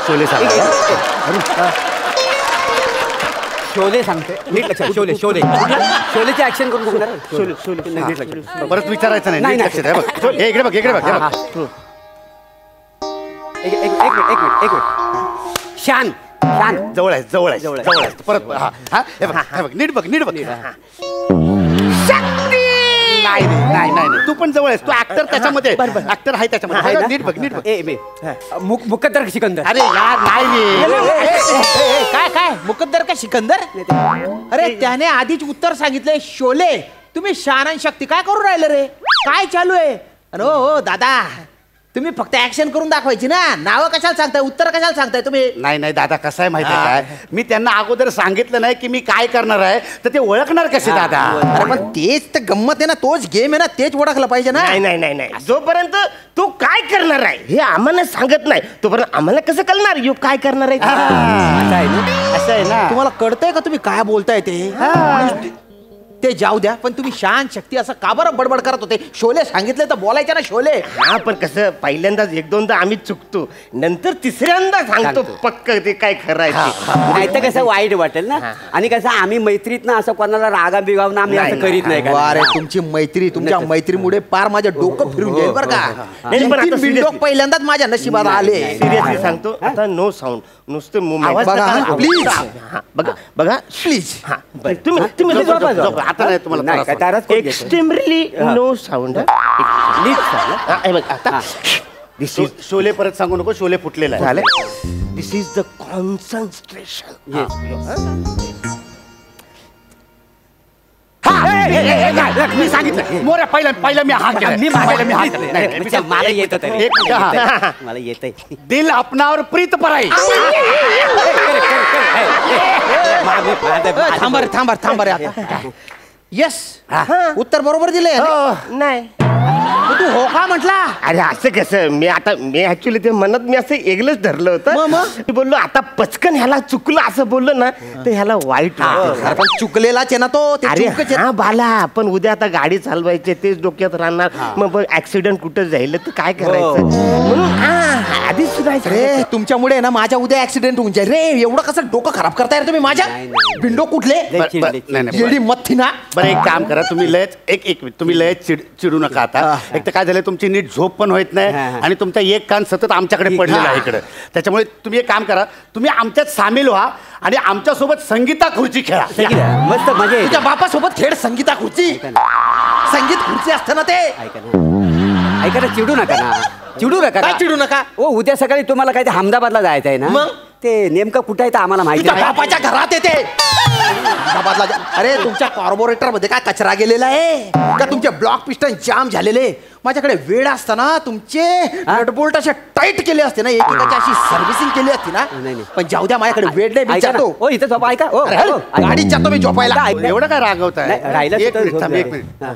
शोले सांगणार. शोले सांगते नीट लक्षात. शोलेची ऍक्शन करून परत विचारायचं नाही. लक्षात आहे बघ. इकडे बघ. एक मिनिट. शान जवळ आहे. परत हे बघ, नीट बघ. नाही, तू पण जवळ आहेस. तू ऍक्टर त्याच्यामध्ये, ऍक्टर आहे त्याच्यामध्ये. नीट बघ. मुकद्दर सिकंदर. अरे यार, नाही काय मुकद्दर का सिकंदर? अरे, त्याने आधीच उत्तर सांगितलंय शोले. तुम्ही शान शक्ती काय करून राहिले रे? काय चालू आहे? अरे हो दादा, तुम्ही फक्त ऍक्शन करून दाखवायची ना. नावं कशाला सांगताय, उत्तर कशाला सांगताय तुम्ही? नाही दादा, कसं आहे माहिती आहे काय, मी त्यांना अगोदर सांगितलं नाही की मी काय करणार आहे, तर ते ओळखणार कसे दादा? अरे पण तेच तर गंमत आहे ना, तोच गेम आहे ना, तेच ओळखलं पाहिजे ना. नाही जोपर्यंत तू काय करणार आहे हे आम्हाला सांगत नाही तोपर्यंत आम्हाला कसं कळणार यो काय करणार आहे? असं आहे ना. तुम्हाला कळतंय का तुम्ही काय बोलताय ते जाऊ द्या, पण तुम्ही शान शक्ती असं का बरं बडबड करत होते? शोले सांगितले तर बोलायचे ना शोले. हा, पण कसं पहिल्यांदाच 1-2दा आम्ही चुकतो, नंतर तिसऱ्यांदा सांगतो पक्क ते काय करायचं. नाही तर कसं वाईट वाटेल ना. आणि कसं आम्ही मैत्रीत ना असं कोणाला रागा बिगावून आम्ही असं करीत नाही. अरे तुमची मैत्री, तुमच्या मैत्रीमुळे पार माझं डोकं फिरून जाईल बरं का. पहिल्यांदाच माझ्या नशिबात आले. सिरियसली सांगतो, आता नो साऊंड, नुसते मुवमेंट प्लीज. बघा प्लीज. तुम्ही आता नाही तुम्हाला एक्स्ट्रीमली नो साऊंड. आता शोले परत सांगू नको, शोले फुटलेला आहे. दिस इज द कॉन्सन्ट्रेशन. मी सांगितलं मोऱ्या पहिला मी हात केला. मला येत दिल अपनावर प्रीत पराई. थांबा रे आता. येस उत्तर बरोबर दिले नाही तू हो का म्हटला? अरे असं कसं मी ऍक्च्युली ते म्हणत मी असं एकलंच धरलं होतं. मी बोललो आता पचकन ह्याला चुकलं असं बोललो ना तर ह्याला वाईट वाटेल. पण चुकलेलाच आहे ना तो. ते अरे चुकच आहे. हा बाला पण उद्या आता गाडी चालवायची तेच डोक्यात राहणार. मग ऍक्सिडेंट कुठं जाईल तर काय करायचं म्हणून आधीच सुधायचं. रे तुमच्यामुळे ना माझ्या उद्या ऍक्सिडेंट होऊन जाईल रे. एवढं कसं डोकं खराब करताय रे तुम्ही माझ्या? बिंडो कुठले येडी मथी ना. बरं एक काम करा तुम्ही लयच एक मिनिट तुम्ही लयच चिडू नका आता. एक तर काय झालं तुमची नीट झोप पण होत नाही आणि तुमचा एक कान सतत आमच्याकडे पडलेला आहे इकडे. त्याच्यामुळे तुम्ही एक काम करा तुम्ही आमच्यात सामील व्हा आणि आमच्यासोबत संगीता खुर्ची खेळा. मस्त मजा तुझ्या बापासोबत खेळ संगीता खुर्ची. संगीत खुर्ची असतं ना ते. ऐका ना चिडू नका ना चिडू नका. काय चिडू नका? ओ उद्या सकाळी तुम्हाला काय ते अहमदाबादला जायचं आहे ना. मग? ते नेमकं कुठं आहे तर आम्हाला माहिती तुझ्या बापाच्या घरात येते. अरे तुमच्या कार्बोरेटर मध्ये काय कचरा गेलेला आहे का? तुमचे ब्लॉक पिस्टन जाम झालेले. माझ्याकडे वेळ असताना तुमचे नटबोल्ट असे टाईट केले असते ना एकेकाची अशी सर्व्हिसिंग केली असती ना. पण जाऊ द्या माझ्याकडे वेळ नाही. मी जातो. ओ इथं झोपा. ऐका गाडीत जातो मी झोपायला. एवढं काय रागवताय? राहिलं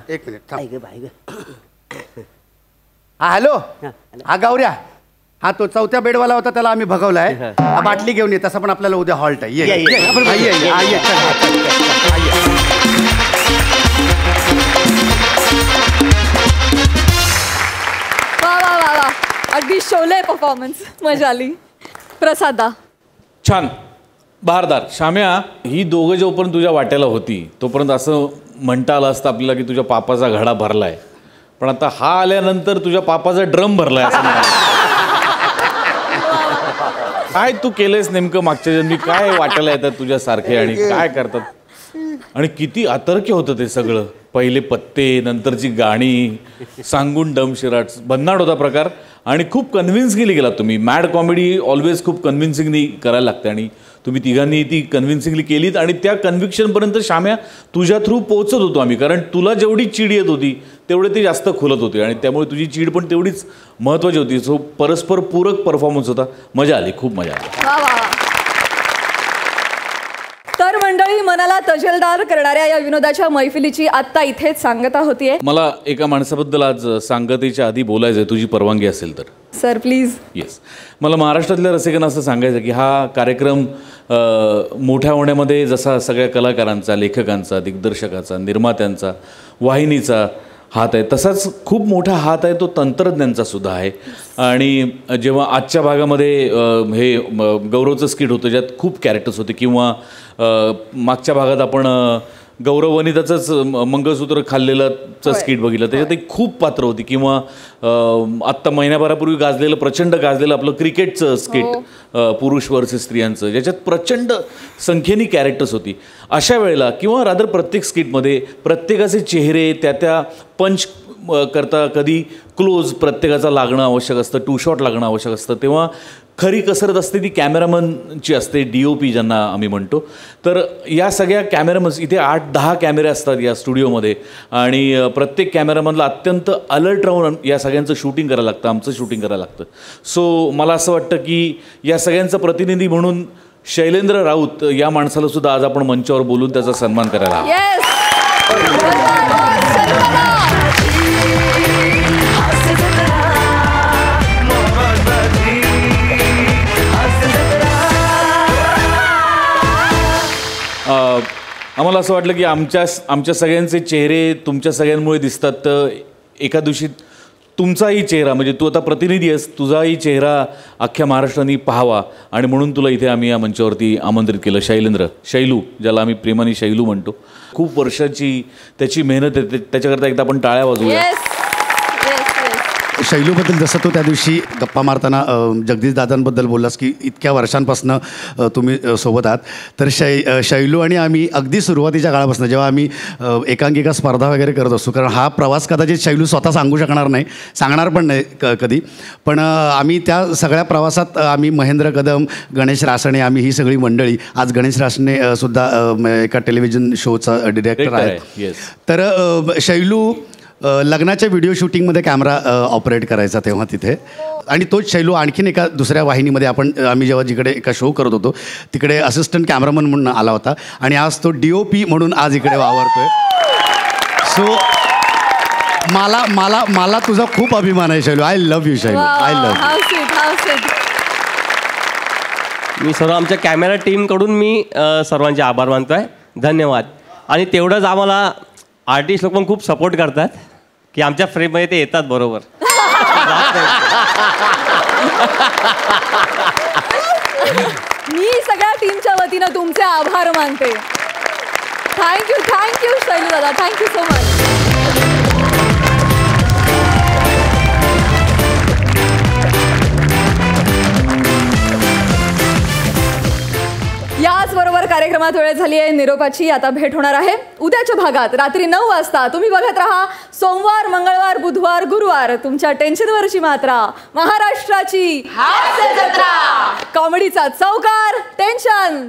एक मिनिट हा हॅलो हा गौऱ्या. हा तो 4थ्या बेडवाला होता त्याला आम्ही भगवलाय. हा बाटली घेऊन ये. तसं पण आपल्याला उद्या हॉल्ट आहे. वा अगदी शोले परफॉर्मन्स. मजा आली. प्रसादा छान बहारदार. शाम्या ही दोघं जोपर्यंत तुझ्या वाट्याला होती तोपर्यंत असं म्हणता आलं असतं आपल्याला की तुझ्या पापाचा घडा भरलाय. पण आता हा आल्यानंतर तुझ्या पापाचा ड्रम भरलाय असं म्हणाला. काय तू केलंयस नेमकं मागच्या जन्मी? काय वाटायला येतात तुझ्यासारखे आणि काय करतात? आणि किती अतर्क्य होतं ते सगळं. पहिले पत्ते नंतरची गाणी सांगून डमशिराट भन्नाट होता प्रकार. आणि खूप कन्व्हिन्सिंगली गेला तुम्ही. मॅड कॉमेडी ऑलवेज खूप कन्व्हिन्सिंगली करायला लागते आणि तुम्ही तिघांनी ती कन्व्हिन्सिंगली केलीत. आणि त्या कन्व्हिक्शनपर्यंत शाम्या तुझ्या थ्रू पोहोचत होतो आम्ही. कारण तुला जेवढी चीड येत होती तेवढे ते जास्त खुलत होते आणि त्यामुळे तुझी चीड पण तेवढीच महत्त्वाची होती. सो परस्पर पूरक परफॉर्मन्स होता. मजा आली. खूप मजा आली. तर मंडळी मनाला तजेलदार करणाऱ्या या विनोदाच्या मैफिलीची आत्ता इथेच सांगता होतीये. मला एका माणसाबद्दल आज सांगतेच्या आधी बोलायचं आहे तुझी परवानगी असेल तर. Sir please. येस. मला महाराष्ट्रातल्या रसिकांना असं सांगायचं की हा कार्यक्रम मोठ्या होण्यामध्ये जसा सगळ्या कलाकारांचा लेखकांचा दिग्दर्शकाचा निर्मात्यांचा वाहिनीचा हात आहे तसाच खूप मोठा हात आहे तो तंत्रज्ञांचा सुद्धा आहे. आणि जेव्हा आजच्या भागामध्ये हे गौरवचं स्किट होतं ज्यात खूप कॅरेक्टर्स होते किंवा मागच्या भागात आपण गौरव वनिताचंच मंगळसूत्र खाल्लेलंचं स्किट बघितलं त्याच्यात एक खूप पात्र होती. किंवा आत्ता महिन्याभरापूर्वी प्रचंड गाजलेलं आपलं क्रिकेटचं स्किट पुरुष वर्सेस स्त्रियांचं ज्याच्यात प्रचंड संख्येने कॅरेक्टर्स होती. अशा वेळेला किंवा रादर प्रत्येक स्किटमध्ये प्रत्येकाचे चेहरे त्या पंच करता कधी क्लोज प्रत्येकाचा लागणं आवश्यक असतं. 2 शॉट लागणं आवश्यक असतं. तेव्हा खरी कसरत असते ती कॅमेरामनची असते. DOP ज्यांना आम्ही म्हणतो. तर या सगळ्या कॅमेरामन्स इथे 8-10 कॅमेरे असतात या स्टुडिओमध्ये आणि प्रत्येक कॅमेरामनला अत्यंत अलर्ट राहून या सगळ्यांचं शूटिंग करायला लागतं. आमचं शूटिंग करायला लागतं. सो मला असं वाटतं की या सगळ्यांचा प्रतिनिधी म्हणून शैलेंद्र राऊत या माणसाला सुद्धा आज आपण मंचावर बोलून त्याचा सन्मान करायला हवा. आम्हाला असं वाटलं की आमच्या सगळ्यांचे चेहरे तुमच्या सगळ्यांमुळे दिसतात. तर एका दिवशी तुमचाही चेहरा म्हणजे तू आता प्रतिनिधी आहेस तुझाही चेहरा अख्ख्या महाराष्ट्राने पाहावा आणि म्हणून तुला इथे आम्ही या मंचावरती आमंत्रित केलं. शैलू ज्याला आम्ही प्रेमाने शैलू म्हणतो. खूप वर्षाची त्याची मेहनत आहे. त्याच्याकरता एकदा आपण टाळ्या वाजवूया. शैलूबद्दल जसं तू त्या दिवशी गप्पा मारताना जगदीश दादांबद्दल बोललास की इतक्या वर्षांपासून तुम्ही सोबत आहात. तर शैलू आणि आम्ही अगदी सुरुवातीच्या काळापासून जेव्हा आम्ही एकांकिका स्पर्धा वगैरे करत असतो कारण हा प्रवास कदाचित शैलू स्वतः सांगू सांगणार पण नाही कधी. पण आम्ही त्या सगळ्या प्रवासात आम्ही महेंद्र कदम गणेश रासणे आम्ही ही सगळी मंडळी आज गणेश रासणे सुद्धा एका टेलिव्हिजन शोचा डिरेक्टर आहेत. तर शैलू लग्नाच्या व्हिडिओ शूटिंगमध्ये कॅमेरा ऑपरेट करायचा तेव्हा तिथे आणि तोच शैलू आणखीन एका दुसऱ्या वाहिनीमध्ये आम्ही जेव्हा जिकडे एका शो करत होतो तिकडे असिस्टंट कॅमेरामन म्हणून आला होता आणि आज तो DOP म्हणून आज इकडे वावरतोय. सो मला मला मला तुझा खूप अभिमान आहे Shailu. I love you Shailu. I love. How sweet. मी सर्व आमच्या कॅमेरा टीमकडून मी सर्वांचे आभार मानतोय. धन्यवाद. आणि तेवढंच आम्हाला आर्टिस्ट लोक पण खूप सपोर्ट करतात की आमच्या फ्रेममध्ये ते येतात बरोबर. मी सगळ्या टीमच्या वतीनं तुमचे आभार मानते. थँक्यू शैलू दादा. Thank you so much. याचबरोबर कार्यक्रमात वेळ झाली आहे निरोपाची. आता भेट होणार आहे उद्याच्या भागात रात्री 9 वाजता. तुम्ही बघत राहा सोमवार, मंगळवार, बुधवार, गुरुवार तुमच्या टेन्शनवरची मात्रा, महाराष्ट्राची हास्य जत्रा, कॉमेडीचा चौकार, टेन्शन.